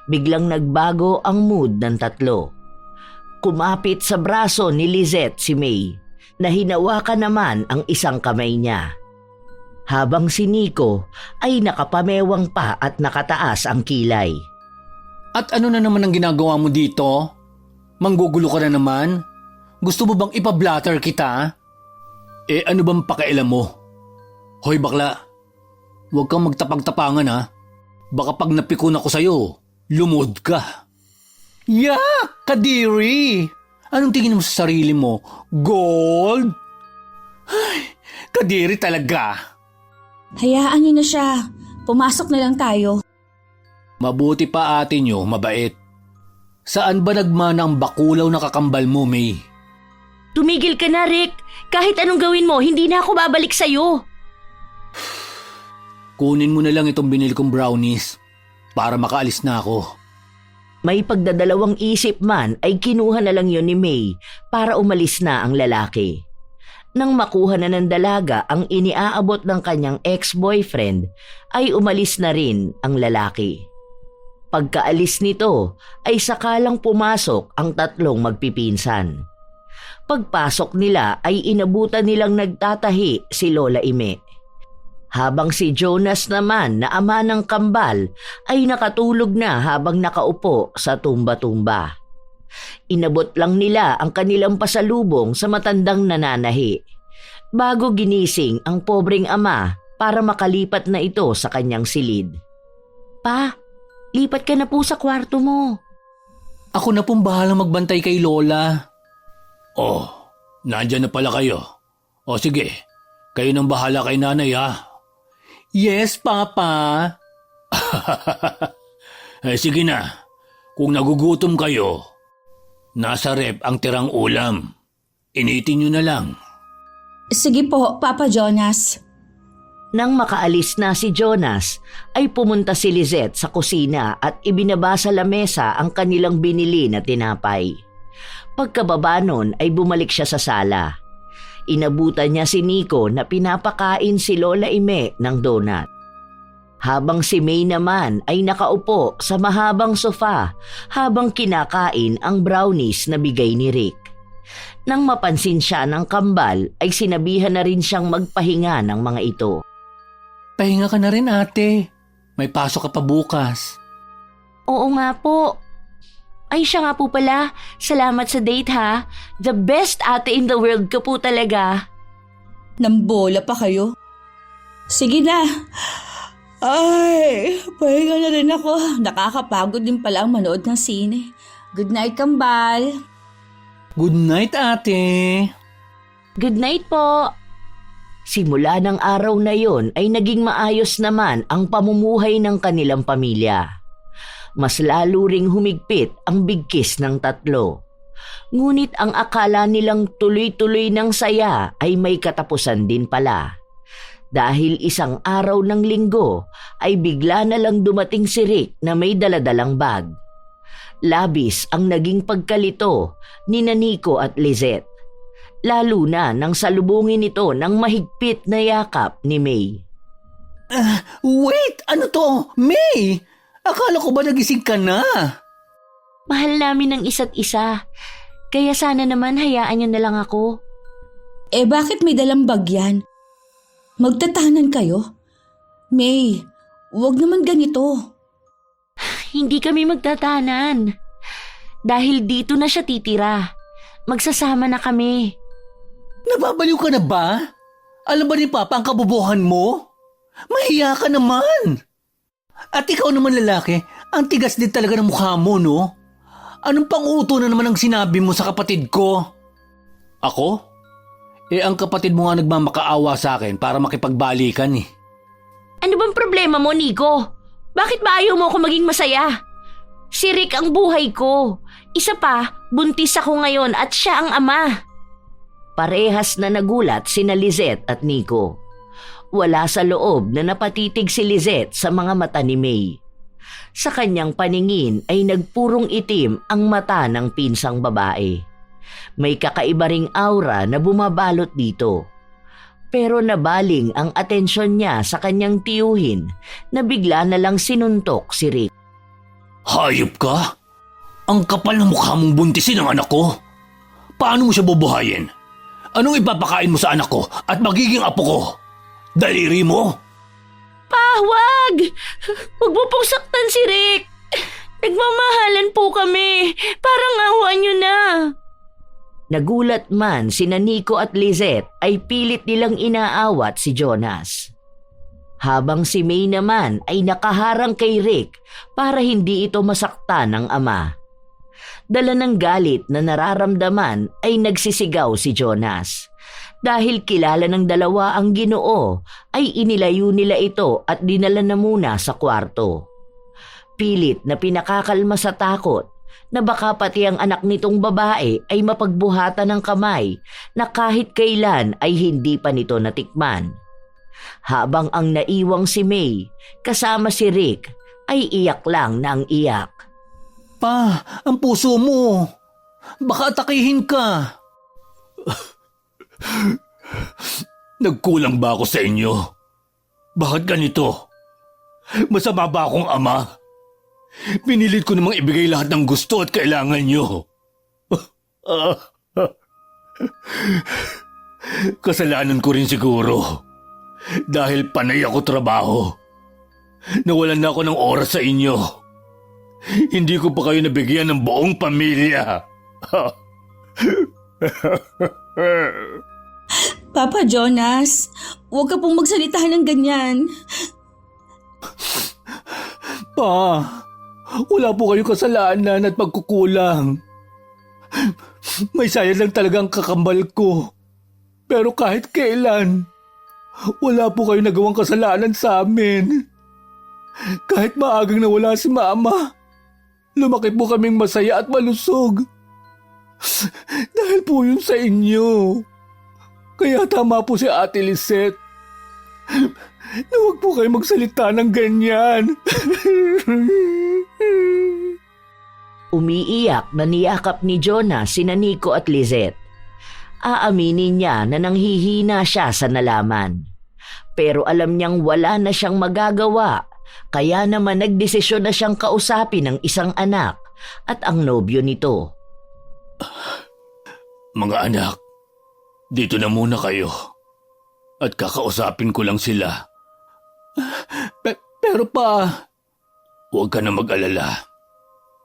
Biglang nagbago ang mood ng tatlo. Kumapit sa braso ni Lizette si May na hinawakan naman ang isang kamay niya. Habang si Nico ay nakapamewang pa at nakataas ang kilay. At ano na naman ang ginagawa mo dito? Manggugulo ka na naman? Gusto mo bang ipablatter kita? Ano bang pakialam mo? Hoy bakla, Huwag kang magtapag-tapangan ha. Baka pag napikon ako sa'yo, lumod ka. Yak! Kadiri! Anong tingin mo sa sarili mo? Gold? Ay, kadiri talaga. Hayaan niyo na siya. Pumasok na lang tayo. Mabuti pa ate nyo, mabait. Saan ba nagmana ang bakulaw na kakambal mo, May? Tumigil ka na, Rick. Kahit anong gawin mo, hindi na ako babalik sa'yo. Kunin mo na lang itong binili kong brownies para makaalis na ako. May pagdadalawang isip man ay kinuha na lang yun ni May para umalis na ang lalaki. Nang makuha na ng dalaga ang iniaabot ng kanyang ex-boyfriend, ay umalis na rin ang lalaki. Pagkaalis nito ay sakalang pumasok ang tatlong magpipinsan. Pagpasok nila ay inabutan nilang nagtatahi si Lola Ime. Habang si Jonas naman na ama ng kambal ay nakatulog na habang nakaupo sa tumba-tumba. Inabot lang nila ang kanilang pasalubong sa matandang nananahi bago ginising ang pobreng ama para makalipat na ito sa kanyang silid. Pa, lipat ka na po sa kwarto mo. Ako na pong bahalang magbantay kay Lola. Oh, nandyan na pala kayo. O sige, kayo nang bahala kay nanay ha. Yes, Papa. Sige na, kung nagugutom kayo, nasa rep ang tirang ulam. Initin nyo na lang. Sige po, Papa Jonas. Nang makaalis na si Jonas, ay pumunta si Lizette sa kusina at ibinaba sa lamesa ang kanilang binili na tinapay. Pagkababa nun ay bumalik siya sa sala. Inabutan niya si Nico na pinapakain si Lola Ime ng donut. Habang si May naman ay nakaupo sa mahabang sofa habang kinakain ang brownies na bigay ni Rick. Nang mapansin siya ng kambal ay sinabihan na rin siyang magpahinga ng mga ito. Pahinga ka na rin ate. May pasok ka pa bukas. Oo nga po. Ay, siya nga po pala. Salamat sa date ha. The best ate in the world ka po talaga. Nambola pa kayo? Sige na. Ay, pahinga na rin ako. Nakakapagod din pala ang manood ng sine. Good night, kambal. Good night ate. Good night po. Simula ng araw na yon ay naging maayos naman ang pamumuhay ng kanilang pamilya. Mas lalo ring humigpit ang bigkis ng tatlo. Ngunit ang akala nilang tuloy-tuloy ng saya ay may katapusan din pala. Dahil isang araw ng linggo ay bigla na lang dumating si Rick na may daladalang bag. Labis ang naging pagkalito ni Nico at Lizette. Lalo na nang salubungin ito ng mahigpit na yakap ni May. Wait! Ano to? May! Akala ko ba nagising ka na? Mahal namin ng isa't isa. Kaya sana naman hayaan niyo na lang ako. Eh bakit may dalang bag yan? Magtatahanan kayo? May, huwag naman ganito. Hindi kami magtatanan. Dahil dito na siya titira. Magsasama na kami. Nababaliw ka na ba? Alam ba ni Papa ang kabubuhan mo? Mahiya ka naman. At ikaw naman lalaki, ang tigas din talaga ng mukha mo, no? Anong pang-uto na naman ang sinabi mo sa kapatid ko? Ako? Ang kapatid mo nga nagmamakaawa sa akin para makipagbalikan eh. Ano bang problema mo, Nico? Bakit ba ayaw mo ako maging masaya? Si Rick ang buhay ko. Isa pa, buntis ako ngayon at siya ang ama. Parehas na nagulat sina Lizette at Nico. Wala sa loob na napatitig si Lizette sa mga mata ni May. Sa kanyang paningin ay nagpurong itim ang mata ng pinsang babae. May kakaiba ring aura na bumabalot dito. Pero nabaling ang atensyon niya sa kanyang tiyuhin na bigla na lang sinuntok si Rick. Hayop ka? Ang kapal ng mukha mong buntisin ang anak ko. Paano mo siya bubuhayin? Anong ipapakain mo sa anak ko at magiging apo ko? Daliri mo? Pa, wag! Huwag mo pong saktan si Rick. Nagmamahalan po kami. Parang awa niyo na. Nagulat man sina Nico at Lizette ay pilit nilang inaawat si Jonas. habang si May naman ay nakaharang kay Rick para hindi ito masaktan ng ama. Dala ng galit na nararamdaman ay nagsisigaw si Jonas. Dahil kilala ng dalawa ang Ginoo, ay inilayo nila ito at dinala na muna sa kwarto. Pilit na pinakakalma sa takot na baka pati ang anak nitong babae ay mapagbuhatan ng kamay na kahit kailan ay hindi pa nito natikman. Habang ang naiwang si May kasama si Rick ay iyak lang ng iyak. Pa, ang puso mo. Baka atakihin ka. Nagkulang ba ako sa inyo? Bakit ganito? Masama ba akong ama? Pinilit ko namang ibigay lahat ng gusto at kailangan nyo. Kasalanan ko rin siguro. Dahil panay ako trabaho. Nawalan na ako ng oras sa inyo. Hindi ko pa kayo nabigyan ng buong pamilya. Papa Jonas, huwag ka pong magsalita ng ganyan. Pa, wala po kayong kasalanan at pagkukulang. May sayad lang talagang kakambal ko. Pero kahit kailan, wala po kayong nagawang kasalanan sa amin. Kahit maagang nawala si Mama, lumaki po kaming masaya at malusog. Dahil po yun sa inyo. Kaya tama po si Ate Lisette. Na huwag po kayo magsalita ng ganyan. Umiiyak na niyakap ni Jonas sina Nico at Lizette. Aaminin niya na nanghihina siya sa nalaman. Pero alam niyang wala na siyang magagawa, kaya naman nagdesisyon na siyang kausapin ng isang anak at ang nobyo nito. Mga anak, dito na muna kayo. At kakausapin ko lang sila. Pero pa, huwag ka na mag-alala.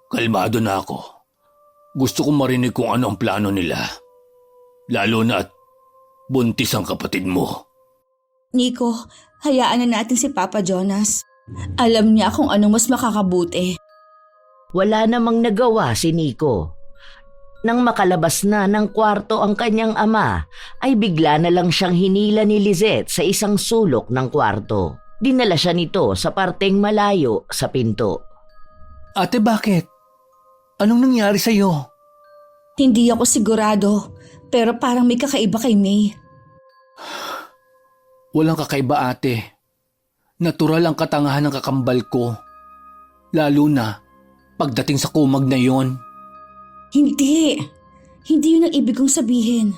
Kalmado na ako. Gusto kong marinig kung ano ang plano nila. Lalo na at buntis ang kapatid mo. Nico, hayaan na natin si Papa Jonas. Alam niya kung ano mas makakabuti. Wala namang nagawa si Nico. Nang makalabas na ng kwarto ang kanyang ama, ay bigla na lang siyang hinila ni Lizette sa isang sulok ng kwarto. Dinala siya nito sa parteng malayo sa pinto. Ate, bakit? Anong nangyari sa'yo? Hindi ako sigurado, pero parang may kakaiba kay May. Walang kakaiba, ate. Natural ang katangahan ng kakambal ko. Lalo na pagdating sa kumag na yon. Hindi. Hindi yun ang ibig kong sabihin.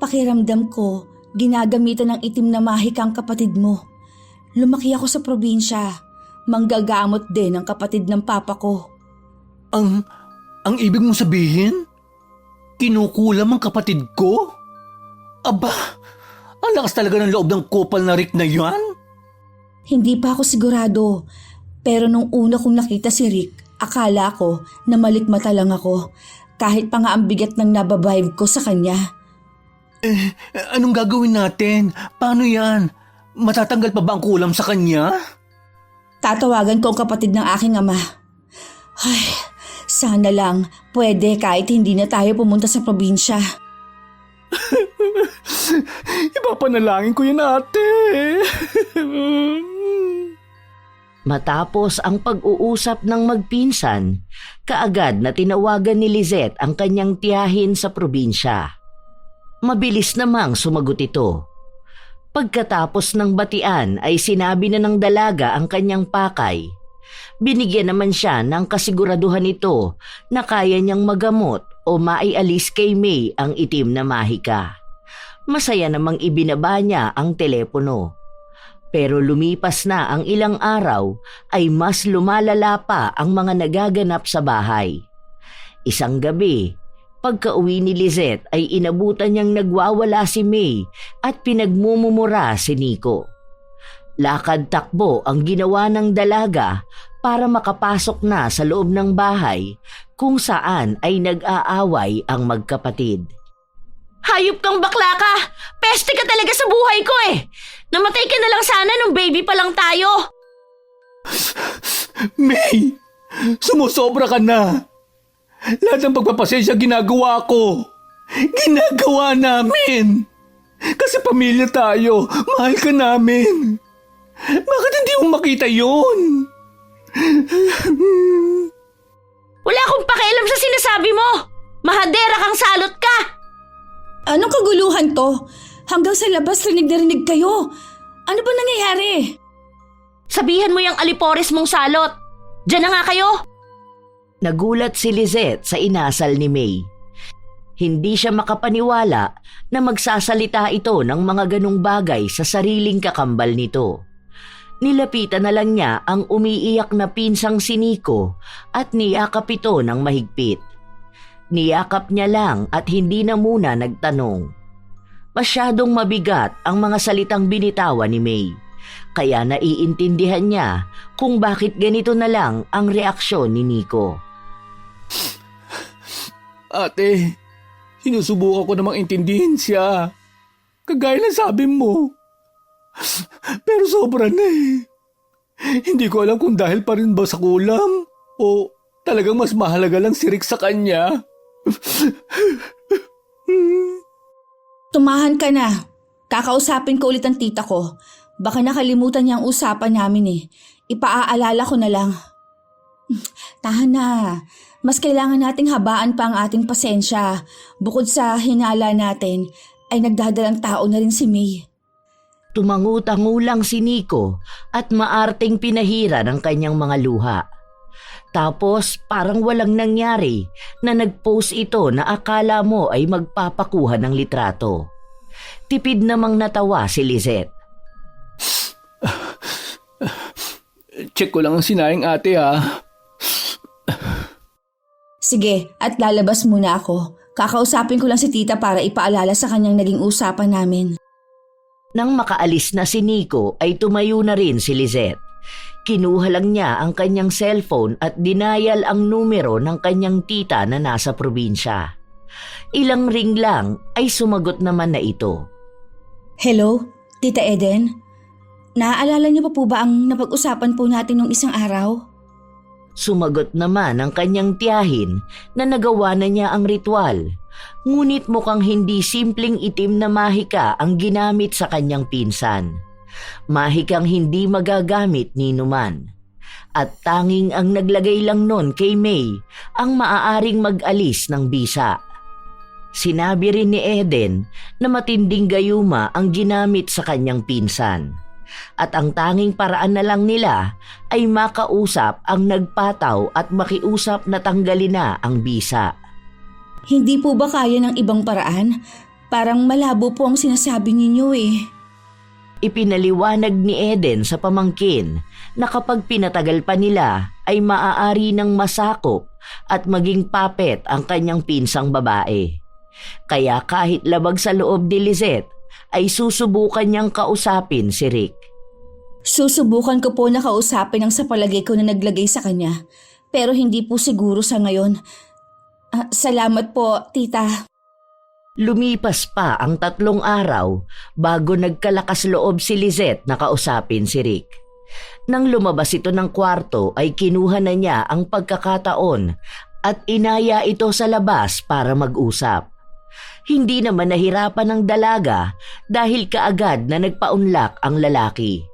Pakiramdam ko, ginagamitan ng itim na mahika ang kapatid mo. Lumaki ako sa probinsya. Manggagamot din ang kapatid ng papa ko. Ang ibig mong sabihin? Kinukulam ang kapatid ko? Aba, ang lakas talaga ng loob ng kupal na Rick na yan. Hindi pa ako sigurado. Pero nung una kong nakita si Rick, akala ko na malikmata lang ako. Kahit pa nga ang bigat ng nababibe ko sa kanya. Anong gagawin natin? Paano yan? Matatanggal pa ba ang kulam sa kanya? Tatawagan ko ang kapatid ng aking ama. Ay, sana lang pwede kahit hindi na tayo pumunta sa probinsya. Ipapanalangin ko yun, ate. Matapos ang pag-uusap ng magpinsan, kaagad na tinawagan ni Lizette ang kanyang tiyahin sa probinsya. Mabilis namang sumagot ito. Pagkatapos ng batian ay sinabi na ng dalaga ang kanyang pakay. Binigyan naman siya ng kasiguraduhan nito na kaya niyang magamot o maialis kay May ang itim na mahika. Masaya namang ibinaba niya ang telepono. Pero lumipas na ang ilang araw ay mas lumalala pa ang mga nagaganap sa bahay. Isang gabi, pagka-uwi ni Lizette ay inabutan niyang nagwawala si May at pinagmumumura si Nico. Lakad-takbo ang ginawa ng dalaga para makapasok na sa loob ng bahay kung saan ay nag-aaway ang magkapatid. Hayop kang bakla ka! Peste ka talaga sa buhay ko eh! Namatay ka na lang sana nung baby pa lang tayo! May! Sumusobra ka na! Lahat ng pagpapasensya ginagawa ko! Ginagawa namin! Kasi pamilya tayo, mahal ka namin! Bakit hindi mo makita yun? Wala akong pakialam sa sinasabi mo! Mahadera kang salot ka! Anong kaguluhan to? Hanggang sa labas rinig na rinig kayo. Ano ba nangyayari? Sabihan mo yung alipores mong salot! Diyan na nga kayo! Nagulat si Lizette sa inasal ni May. Hindi siya makapaniwala na magsasalita ito ng mga ganong bagay sa sariling kakambal nito. Nilapitan na lang niya ang umiiyak na pinsang si Nico at niyakap ito ng mahigpit. Niyakap niya lang at hindi na muna nagtanong. Masyadong mabigat ang mga salitang binitawan ni May, kaya naiintindihan niya kung bakit ganito na lang ang reaksyon ni Nico. Ate, sinusubukan ko namang intindihin siya. Kagaya ng sabi mo. Pero sobra na eh. Hindi ko alam kung dahil pa rin ba sa kulam o talagang mas mahalaga lang si Rick sa kanya. Tumahan ka na. Kakausapin ko ulit ang tita ko. Baka nakalimutan niya ang usapan namin eh. Ipaaalala ko na lang. Tahan na. Mas kailangan nating habaan pa ang ating pasensya. Bukod sa hinala natin, ay nagdadalang tao na rin si May. Tumangutangulang si Nico at maarteng pinahira ng kanyang mga luha. Tapos parang walang nangyari na nag-post ito na akala mo ay magpapakuha ng litrato. Tipid namang natawa si Lizette. Check ko lang ang sinayang ate ha. Sige, at lalabas muna ako. Kakausapin ko lang si tita para ipaalala sa kanyang naging usapan namin. Nang makaalis na si Nico ay tumayo na rin si Lizette. Kinuha lang niya ang kanyang cellphone at dinayal ang numero ng kanyang tita na nasa probinsya. Ilang ring lang ay sumagot naman na ito. Hello, Tita Eden? Naaalala niyo pa po ba ang napag-usapan po natin nung isang araw? Sumagot naman ang kanyang tiyahin na nagawa na niya ang ritual. Ngunit mukhang hindi simpleng itim na mahika ang ginamit sa kanyang pinsan. Mahikang hindi magagamit ni Numan. At tanging ang naglagay lang nun kay May ang maaaring mag-alis ng bisa. Sinabi rin ni Eden na matinding gayuma ang ginamit sa kanyang pinsan. At ang tanging paraan na lang nila ay makausap ang nagpataw at makiusap na tanggalin na ang bisa. Hindi po ba kaya ng ibang paraan? Parang malabo po ang sinasabi ninyo eh. Ipinaliwanag ni Eden sa pamangkin na kapag pinatagal pa nila ay maaari ng masakop at maging papet ang kanyang pinsang babae. Kaya kahit labag sa loob ni Lizette ay susubukan niyang kausapin si Rick. Susubukan ko po na kausapin ang sa palagay ko na naglagay sa kanya. Pero hindi po siguro sa ngayon. Salamat po, tita. Lumipas pa ang 3 araw bago nagkalakas loob si Lizette na kausapin si Rick. Nang lumabas ito ng kwarto ay kinuha na niya ang pagkakataon at inaya ito sa labas para mag-usap. Hindi naman nahirapan ng dalaga dahil kaagad na nagpaunlak ang lalaki.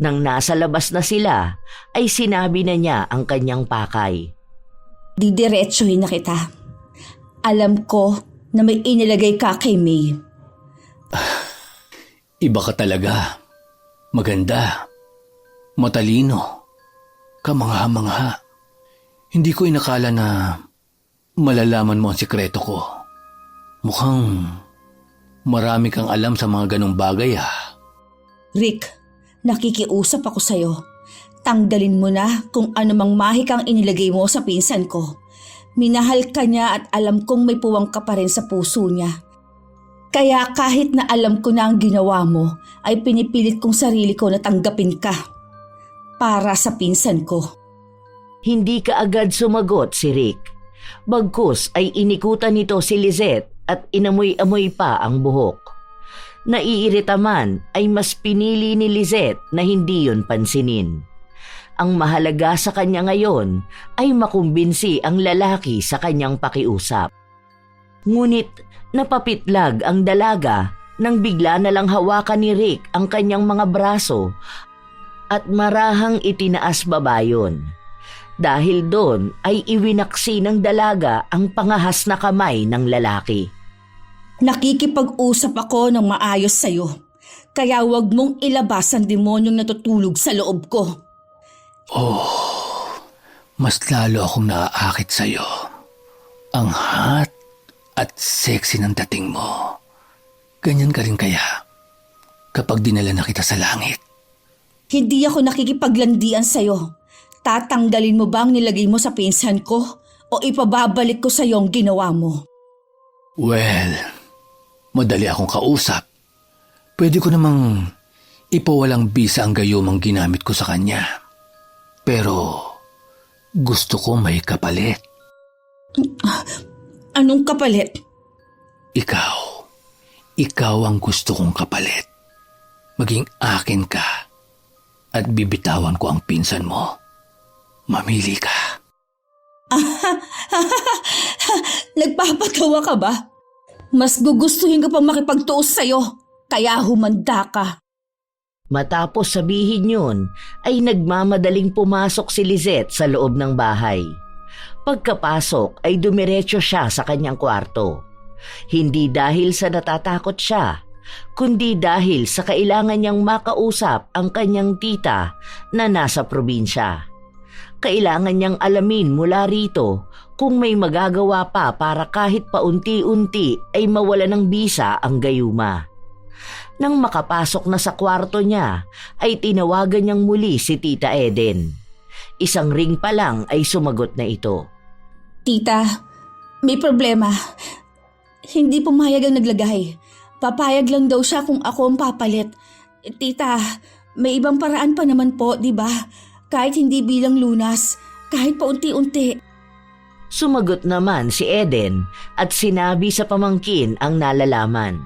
Nang nasa labas na sila ay sinabi na niya ang kanyang pakay. Didiretsuhin na kita. Alam ko na may inilagay ka kay May. Iba ka talaga. Maganda. Matalino. Kamangha-mangha. Hindi ko inakala na malalaman mo ang sikreto ko. Mukhang marami kang alam sa mga ganong bagay ah. Rick, nakikiusap ako sa'yo. Tanggalin mo na kung anumang mahikang inilagay mo sa pinsan ko. Minahal ka niya at alam kong may puwang ka pa rin sa puso niya. Kaya kahit na alam ko na ang ginawa mo, ay pinipilit kong sarili ko na tanggapin ka. Para sa pinsan ko. Hindi kaagad sumagot si Rick. Bagkus ay inikutan nito si Lizette at inamoy-amoy pa ang buhok. Naiirita man ay mas pinili ni Lizette na hindi yon pansinin. Ang mahalaga sa kanya ngayon ay makumbinsi ang lalaki sa kanyang pakiusap. Ngunit napapitlag ang dalaga nang bigla na lang hawakan ni Rick ang kanyang mga braso at marahang itinaas baba yun. Dahil doon ay iwinaksi ng dalaga ang pangahas na kamay ng lalaki. Nakikipag-usap ako ng maayos sa'yo. Kaya huwag mong ilabas ang demonyong natutulog sa loob ko. Mas lalo akong naaakit sa'yo. Ang hot at sexy ng dating mo. Ganyan ka rin kaya kapag dinala na kita sa langit. Hindi ako nakikipaglandian sa'yo. Tatanggalin mo ba ang nilagay mo sa pinsan ko o ipababalik ko sa'yo ang ginawa mo? Well, madali akong kausap. Pwede ko namang ipawalang bisa ang gayumang ginamit ko sa kanya. Pero gusto ko may kapalit. Anong kapalit? Ikaw ang gusto kong kapalit. Maging akin ka at bibitawan ko ang pinsan mo. Mamili ka. Nagpapatawa ka ba? Mas gugustuhin ko pang makipagtuos sa'yo, kaya humanda ka. Matapos sabihin yun, ay nagmamadaling pumasok si Lizette sa loob ng bahay. Pagkapasok ay dumiretso siya sa kanyang kwarto. Hindi dahil sa natatakot siya, kundi dahil sa kailangan niyang makausap ang kanyang tita na nasa probinsya. Kailangan niyang alamin mula rito kung may magagawa pa para kahit paunti-unti ay mawala ng bisa ang gayuma. Nang makapasok na sa kwarto niya, ay tinawagan niyang muli si Tita Eden. Isang ring pa lang ay sumagot na ito. Tita, may problema. Hindi pumayag ang naglagay. Papayag lang daw siya kung ako ang papalit. Tita, may ibang paraan pa naman po, di ba? Kahit hindi bilang lunas, kahit paunti-unti. Sumagot naman si Eden at sinabi sa pamangkin ang nalalaman.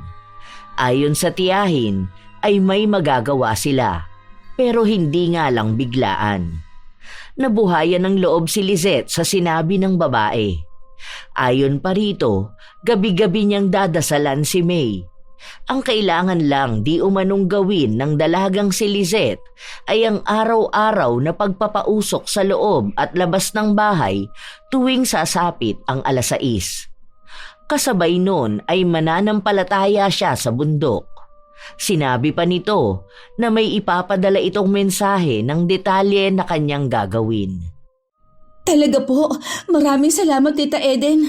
Ayon sa tiyahin ay may magagawa sila, pero hindi nga lang biglaan. Nabuhayan ng loob si Lizette sa sinabi ng babae. Ayon pa rito, gabi-gabi niyang dadasalan si May. Ang kailangan lang di umanong gawin ng dalagang si Lizette ay ang araw-araw na pagpapausok sa loob at labas ng bahay tuwing sasapit ang 6:00. Kasabay nun ay mananampalataya siya sa bundok. Sinabi pa nito na may ipapadala itong mensahe ng detalye na kanyang gagawin. Talaga po, maraming salamat Tita Eden.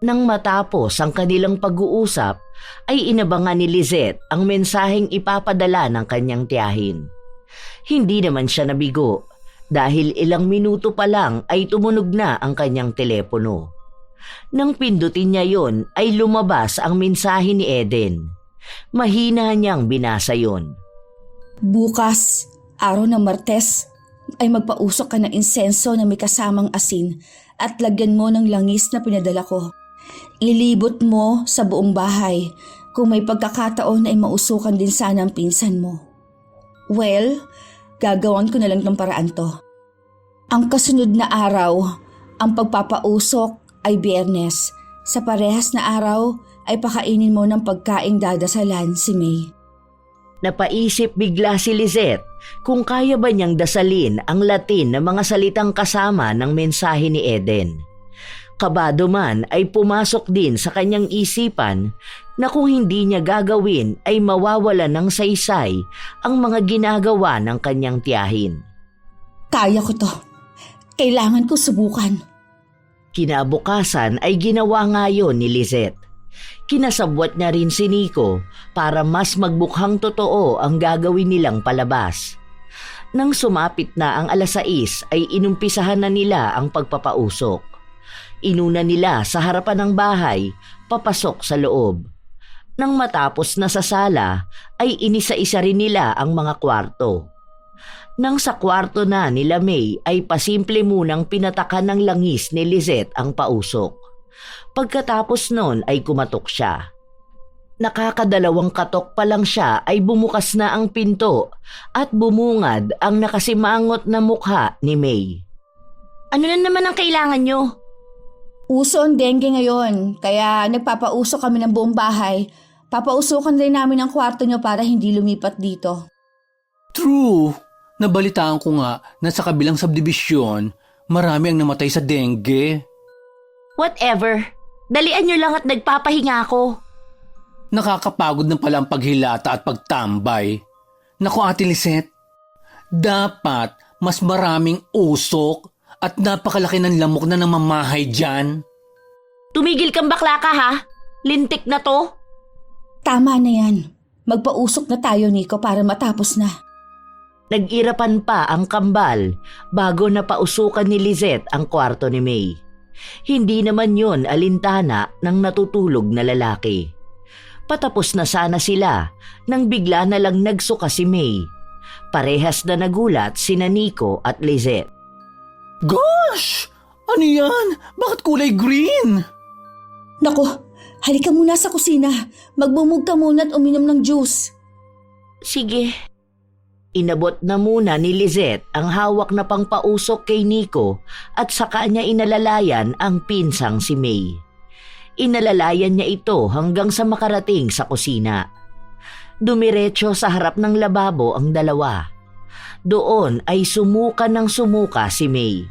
Nang matapos ang kanilang pag-uusap, ay inabangan ni Lizette ang mensaheng ipapadala ng kanyang tiyahin. Hindi naman siya nabigo dahil ilang minuto pa lang ay tumunog na ang kanyang telepono. Nang pindutin niya yon ay lumabas ang mensahe ni Eden. Mahina niyang binasa yon. Bukas, araw ng Martes, ay magpausok ka ng insenso na may kasamang asin at lagyan mo ng langis na pinadala ko. Ilibot mo sa buong bahay. Kung may pagkakataon ay mausukan din sana ang pinsan mo. Well, gagawan ko na lang ng paraan to. Ang kasunod na araw, ang pagpapausok ay Biyernes. Sa parehas na araw ay pakainin mo ng pagkaing dadasalan si May. Napaisip bigla si Lizette kung kaya ba niyang dasalin ang Latin na mga salitang kasama ng mensahe ni Eden. Kabado man ay pumasok din sa kanyang isipan na kung hindi niya gagawin ay mawawala ng saysay ang mga ginagawa ng kanyang tiyahin. Kaya ko to. Kailangan ko subukan. Kinabukasan ay ginawa nga yun ni Lizette. Kinasabwat niya rin si Nico para mas magbukhang totoo ang gagawin nilang palabas. Nang sumapit na ang 6:00 ay inumpisahan na nila ang pagpapausok. Inuna nila sa harapan ng bahay, papasok sa loob. Nang matapos na sa sala, ay inisa-isa rin nila ang mga kwarto. Nang sa kwarto na nila May ay pasimple munang pinatakan ng langis ni Lizette ang pausok. Pagkatapos nun ay kumatok siya. Nakakadalawang katok pa lang siya ay bumukas na ang pinto at bumungad ang nakasimangot na mukha ni May. Ano na naman ang kailangan nyo? Uso ang dengue ngayon, kaya nagpapauso kami ng buong bahay. Papausukan rin namin ang kwarto nyo para hindi lumipat dito. True. Nabalitaan ko nga na sa kabilang subdivision, marami ang namatay sa dengue. Whatever. Dalian nyo lang at nagpapahinga ako. Nakakapagod na pala ang paghilata at pagtambay. Naku, Ate Lisette, dapat mas maraming usok at napakalaki ng lamok na namamahay dyan. Tumigil kang bakla ka ha? Lintik na to. Tama na yan. Magpausok na tayo, Nico, para matapos na. Nag-irapan pa ang kambal bago napausukan ni Lizette ang kwarto ni May. Hindi naman yon alintana ng natutulog na lalaki. Patapos na sana sila nang bigla na lang nagsuka si May. Parehas na nagulat sina Nico at Lizette. Gosh! Ano yan? Bakit kulay green? Naku, halika muna sa kusina. Magbumug ka muna at uminom ng juice. Sige. Inabot na muna ni Lizette ang hawak na pangpausok kay Nico at saka niya inalalayan ang pinsang si May. Inalalayan niya ito hanggang sa makarating sa kusina. Dumiretso sa harap ng lababo ang dalawa. Doon ay sumuka ng sumuka si May.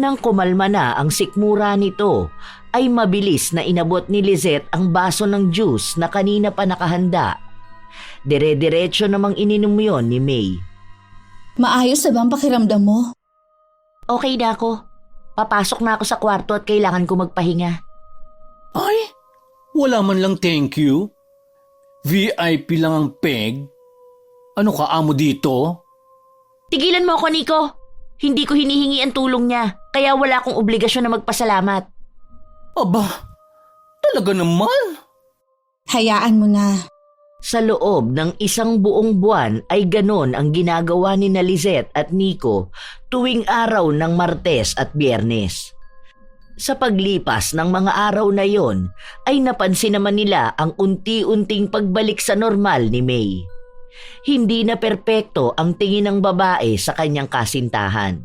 Nang kumalma na ang sikmura nito, ay mabilis na inabot ni Lizette ang baso ng juice na kanina pa nakahanda. Dire-diretso namang ininom yon ni May. Maayos na ba ang pakiramdam mo? Okay na ako. Papasok na ako sa kwarto at kailangan ko magpahinga. Ay, wala man lang thank you. VIP lang ang peg. Ano ka, amo dito? Tigilan mo ako, Nico. Hindi ko hinihingi ang tulong niya, kaya wala akong obligasyon na magpasalamat. Aba, talaga naman. Hayaan mo na. Sa loob ng isang buong buwan ay ganon ang ginagawa ni Lizette at Nico tuwing araw ng Martes at Biyernes. Sa paglipas ng mga araw na yon ay napansin naman nila ang unti-unting pagbalik sa normal ni May. Hindi na perpekto ang tingin ng babae sa kanyang kasintahan.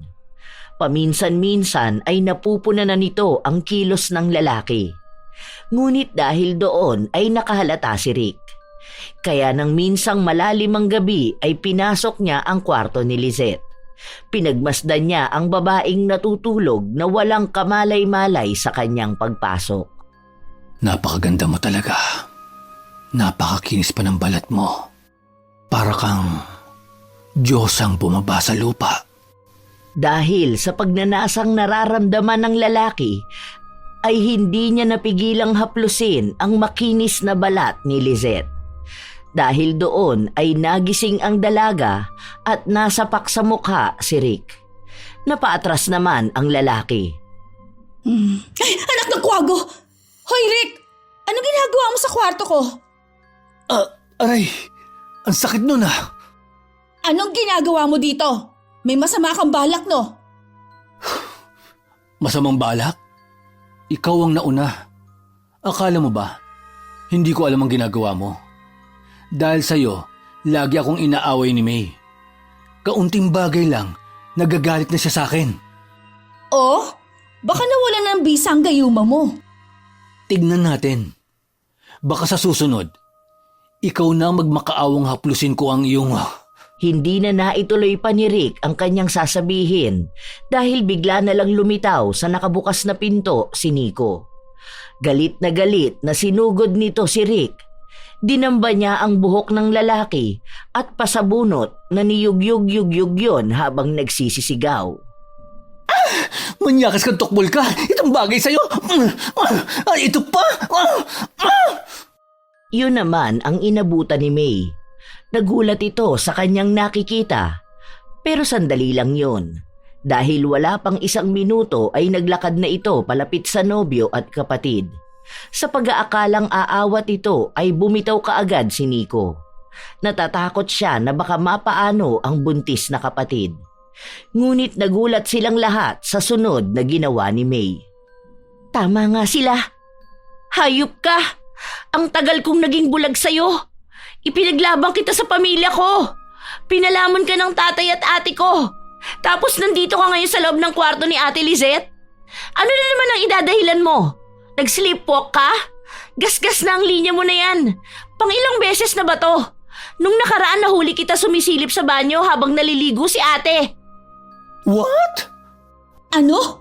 Paminsan-minsan ay napupuna na nito ang kilos ng lalaki. Ngunit dahil doon ay nakahalata si Rick. Kaya nang minsang malalim ang gabi ay pinasok niya ang kwarto ni Lizette. Pinagmasdan niya ang babaeng natutulog na walang kamalay-malay sa kanyang pagpasok. Napakaganda mo talaga. Napakakinis pa ng balat mo. Para kang Diyos ang bumaba sa lupa. Dahil sa pagnanasang nararamdaman ng lalaki, ay hindi niya napigilang haplusin ang makinis na balat ni Lizette. Dahil doon ay nagising ang dalaga at nasapak sa mukha si Rick. Napaatras naman ang lalaki. Ay, anak ng kwago! Hoy, Rick! Anong ginagawa mo sa kwarto ko? Aray, ang sakit nun ah. Anong ginagawa mo dito? May masama kang balak, no? Masamang balak? Ikaw ang nauna. Akala mo ba, hindi ko alam ang ginagawa mo? Dahil sa'yo, lagi akong inaaway ni May. Kaunting bagay lang, nagagalit na siya sa akin. Oh? Baka nawala ng bisa ang gayuma mo. Tignan natin. Baka sa susunod, ikaw na magmakaawang haplusin ko ang iyong... Hindi na naituloy pa ni Rick ang kanyang sasabihin dahil bigla na lang lumitaw sa nakabukas na pinto si Nico. Galit na sinugod nito si Rick. Dinamba niya ang buhok ng lalaki at pasabunot na niyugyug-yugyug yon habang nagsisisigaw. Manyakas kang tukbol ka! Itong bagay sa'yo! Ito pa! Yun naman ang inabutan ni May. Nagulat ito sa kanyang nakikita. Pero sandali lang yun. Dahil wala pang 1 minuto ay naglakad na ito palapit sa nobyo at kapatid. Sa pag-aakalang aawat ito ay bumitaw kaagad si Nico. Natatakot siya na baka mapaano ang buntis na kapatid. Ngunit nagulat silang lahat sa sunod na ginawa ni May. Tama nga sila. Hayop ka. Ang tagal kong naging bulag sa'yo. Ipinaglabang kita sa pamilya ko. Pinalamon ka ng tatay at ate ko. Tapos nandito ka ngayon sa loob ng kwarto ni Ate Lizette? Ano na naman ang idadahilan mo? Nag-sleepwalk ka? Gasgas na ang linya mo na yan. Ilang beses na ba to? Nung nakaraan nahuli kita sumisilip sa banyo habang naliligo si ate. What? Ano?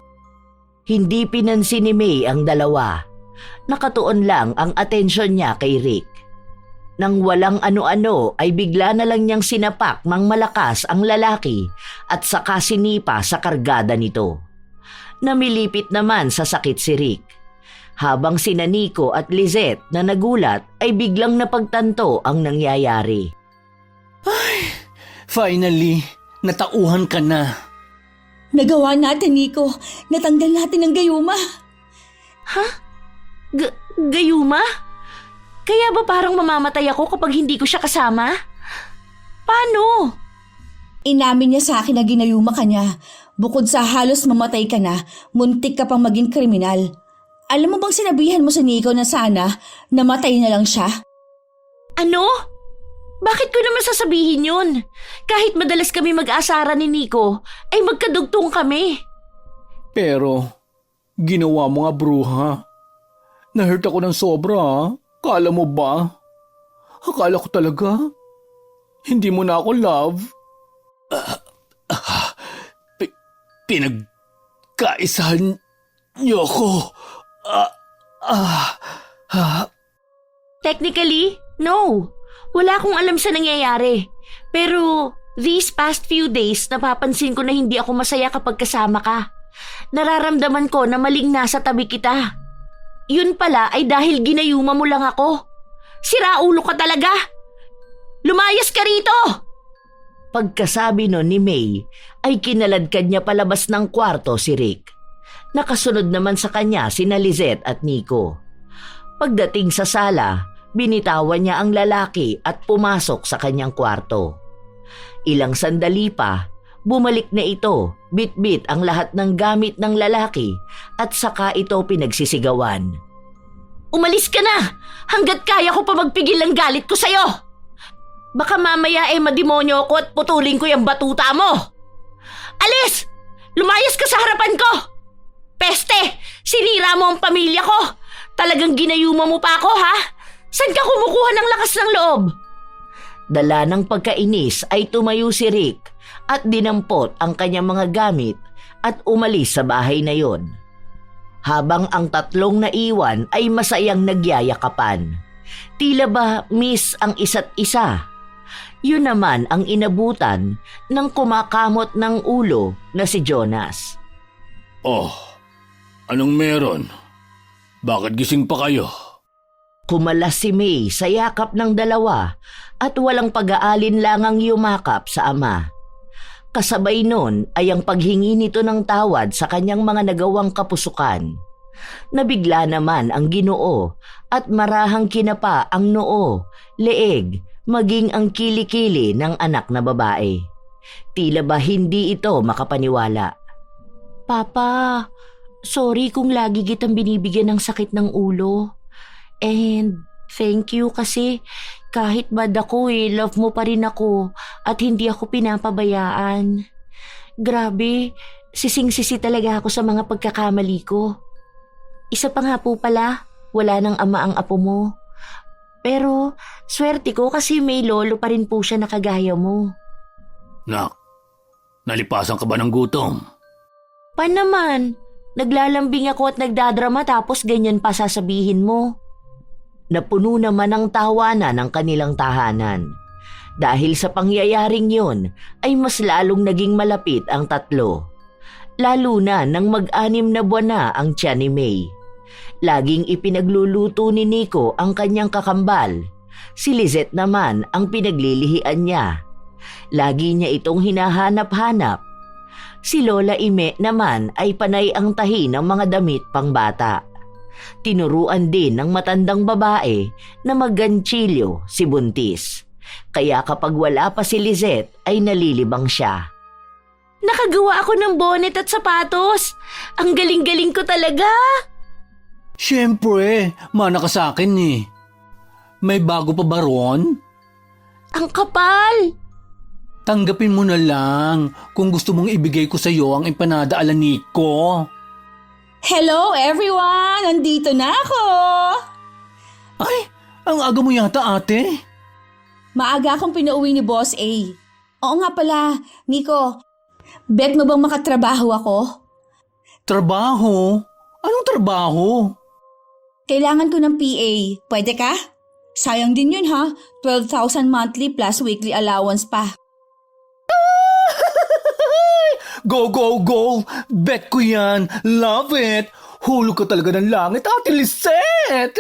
Hindi pinansin ni May ang dalawa. Nakatuon lang ang atensyon niya kay Rick. Nang walang ano-ano ay bigla na lang niyang sinapak ng malakas ang lalaki at saka sinipa sa kargada nito. Namilipit naman sa sakit si Rick. Habang sina Nico at Lizette na nagulat ay biglang napagtanto ang nangyayari. Finally, natauhan ka na. Nagawa natin, Nico. Natanggal natin ang gayuma. Ha? Gayuma? Kaya ba parang mamamatay ako kapag hindi ko siya kasama? Paano? Inamin niya sa akin na ginayuma ka niya. Bukod sa halos mamatay ka na, muntik ka pang maging kriminal. Alam mo bang sinabihan mo sa Nico na sana namatay na lang siya? Ano? Bakit ko naman sasabihin yun? Kahit madalas kami mag-asara ni Nico, ay magkadugtong kami. Pero, ginawa mo nga bruha. Na-hurt ako ng sobra ha. Kala mo ba? Akala ko talaga. Hindi mo na ako love. Pinagkaisahan niyo ako. Technically, no. Wala akong alam sa nangyayari. Pero these past few days, napapansin ko na hindi ako masaya kapag kasama ka. Nararamdaman ko na maling nasa tabi kita. Yun pala ay dahil ginayuma mo lang ako. Siraulo ka talaga. Lumayas ka rito! Pagkasabi nun ni May ay kinaladkad niya palabas ng kwarto si Rick. Nakasunod naman sa kanya sina Lizette at Nico. Pagdating sa sala, binitawan niya ang lalaki at pumasok sa kanyang kwarto. Ilang sandali pa, bumalik na ito, bit-bit ang lahat ng gamit ng lalaki at saka ito pinagsisigawan. Umalis ka na! Hanggat kaya ko pa magpigil ang galit ko sa'yo! Baka mamaya madimonyo ko at putulin ko yung batuta mo! Alis! Lumayas ka sa harapan ko! Peste! Sinira mo ang pamilya ko! Talagang ginayuma mo pa ako, ha? Saan ka kumukuha ng lakas ng loob? Dala ng pagkainis ay tumayo si Rick at dinampot ang kanyang mga gamit at umalis sa bahay na yon. Habang ang tatlong naiwan ay masayang nagyayakapan. Tila ba miss ang isa't isa. Yun naman ang inabutan ng kumakamot ng ulo na si Jonas. Oh, anong meron? Bakit gising pa kayo? Kumalas si May sa yakap ng dalawa at walang pag-aalinlangang yumakap sa ama. Kasabay nun ay ang paghingi nito ng tawad sa kanyang mga nagawang kapusukan. Nabigla naman ang Ginoo at marahang kinapa ang noo, leeg, maging ang kilikili ng anak na babae. Tila ba hindi ito makapaniwala. Papa, sorry kung lagi kitang binibigyan ng sakit ng ulo. And thank you kasi kahit bad ako love mo pa rin ako at hindi ako pinapabayaan. Grabe, sising-sisi talaga ako sa mga pagkakamali ko. Isa pa nga po pala, wala nang ama ang apo mo. Pero swerte ko kasi may lolo pa rin po siya na kagaya mo. Nak, nalipasan ka ba ng gutom? Pa naman, naglalambing ako at nagdadrama tapos ganyan pa sasabihin mo. Napuno naman ang tawanan ng kanilang tahanan. Dahil sa pangyayaring yun ay mas lalong naging malapit ang tatlo. Lalo na nang mag-anim na buwan na ang tiyan ni May. Laging ipinagluluto ni Nico ang kanyang kakambal. Si Lizette naman ang pinaglilihian niya. Lagi niya itong hinahanap-hanap. Si Lola Ime naman ay panay ang tahi ng mga damit pang bata. Tinuruan din ng matandang babae na magganchilyo si Buntis. Kaya kapag wala pa si Lizette ay nalilibang siya. Nakagawa ako ng bonnet at sapatos. Ang galing-galing ko talaga. Siyempre, mana ka sa akin eh. May bago pa ba ron? Ang kapal! Tanggapin mo na lang kung gusto mong ibigay ko sa iyo ang empanada ala Nico. Hello everyone! Nandito na ako! Ay, ang aga mo yata ate. Maaga akong pinauwi ni Boss A. Oo nga pala, Nico, bet mo bang makatrabaho ako? Trabaho? Anong trabaho? Kailangan ko ng PA. Pwede ka? Sayang din yun ha, 12,000 monthly plus weekly allowance pa. Go, go, go! Bet ko yan! Love it! Hulog ka talaga ng langit, Ate Lisette!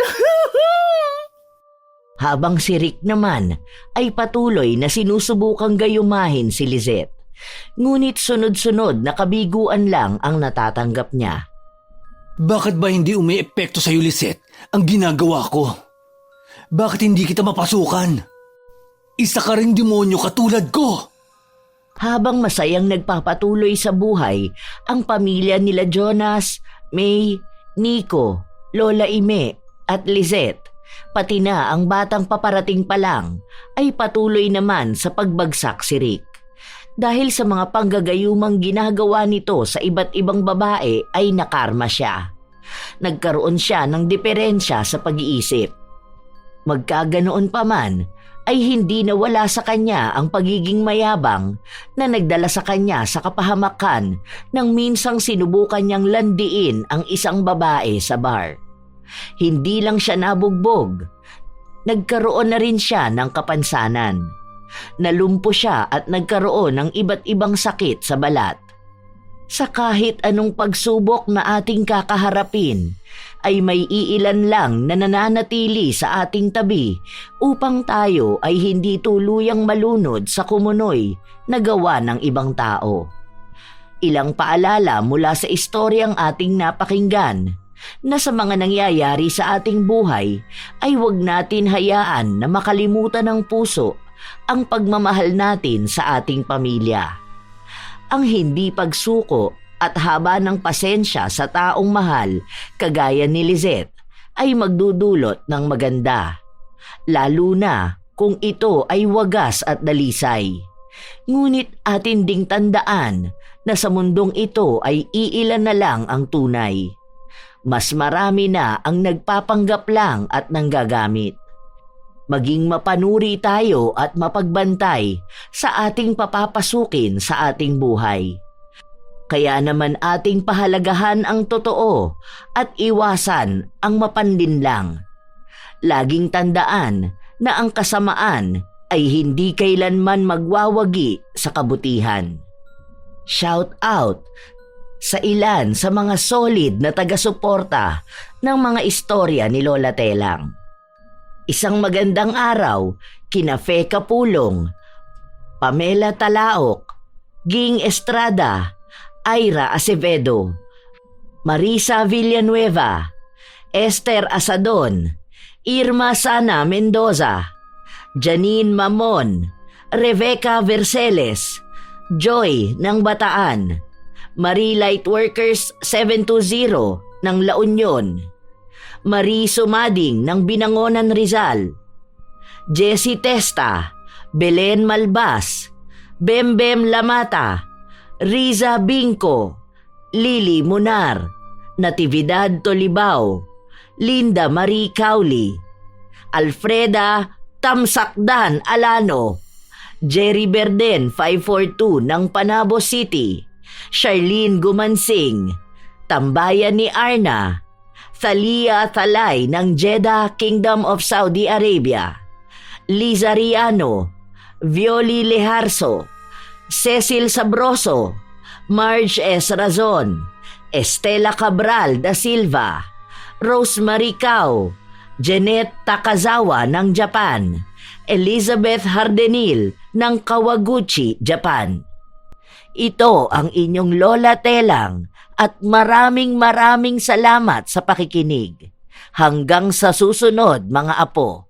Habang si Rick naman ay patuloy na sinusubukang gayumahin si Lizette. Ngunit sunod-sunod na kabiguan lang ang natatanggap niya. Bakit ba hindi umiepekto sa'yo, Lisette, ang ginagawa ko? Bakit hindi kita mapasukan? Isa ka ring demonyo katulad ko! Habang masayang nagpapatuloy sa buhay ang pamilya nila Jonas, May, Nico, Lola Ime at Lizette, pati na ang batang paparating pa lang, ay patuloy naman sa pagbagsak si Rick. Dahil sa mga panggagayumang ginagawa nito sa iba't ibang babae ay nakarma siya. Nagkaroon siya ng diferensya sa pag-iisip. Magkaganoon pa man, ay hindi nawala sa kanya ang pagiging mayabang na nagdala sa kanya sa kapahamakan nang minsang sinubukan niyang landiin ang isang babae sa bar. Hindi lang siya nabugbog, nagkaroon na rin siya ng kapansanan. Nalumpo siya at nagkaroon ng iba't ibang sakit sa balat. Sa kahit anong pagsubok na ating kakaharapin, ay may iilan lang na nananatili sa ating tabi upang tayo ay hindi tuluyang malunod sa kumunoy na gawa ng ibang tao. Ilang paalala mula sa istoryang ating napakinggan na sa mga nangyayari sa ating buhay ay huwag natin hayaan na makalimutan ng puso ang pagmamahal natin sa ating pamilya. Ang hindi pagsuko at haba ng pasensya sa taong mahal kagaya ni Lizette ay magdudulot ng maganda, lalo na kung ito ay wagas at dalisay. Ngunit atin ding tandaan na sa mundong ito ay iilan na lang ang tunay. Mas marami na ang nagpapanggap lang at nanggagamit. Maging mapanuri tayo at mapagbantay sa ating papapasukin sa ating buhay. Kaya naman ating pahalagahan ang totoo at iwasan ang mapanlinlang. Laging tandaan na ang kasamaan ay hindi kailanman magwawagi sa kabutihan. Shout out sa ilan sa mga solid na taga-suporta ng mga istorya ni Lola Telang. Isang magandang araw kina Fe Kapulong, Pamela Talaok, Ging Estrada, Ira Acevedo, Marisa Villanueva, Esther Asadon, Irma Sana Mendoza, Janine Mamon, Rebecca Verceles, Joy ng Bataan, Marie Lightworkers 720 ng La Union, Marie Sumading ng Binangonan Rizal, Jessie Testa, Belen Malbas, Bembem Lamata, Riza Bingco, Lily Munar, Natividad Tolibao, Linda Marie Cowley, Alfreda Tamsakdan Alano, Jerry Berden 542 ng Panabo City, Charlene Gumansing, Tambayan ni Arna, Thalia Thalay ng Jeddah, Kingdom of Saudi Arabia, Liza Riano, Violi Leharso, Cecil Sabroso, Marge S. Razon, Estela Cabral da Silva, Rosemary Cao, Jeanette Takazawa ng Japan, Elizabeth Hardenil ng Kawaguchi, Japan. Ito ang inyong Lola Telang at maraming salamat sa pakikinig. Hanggang sa susunod mga apo.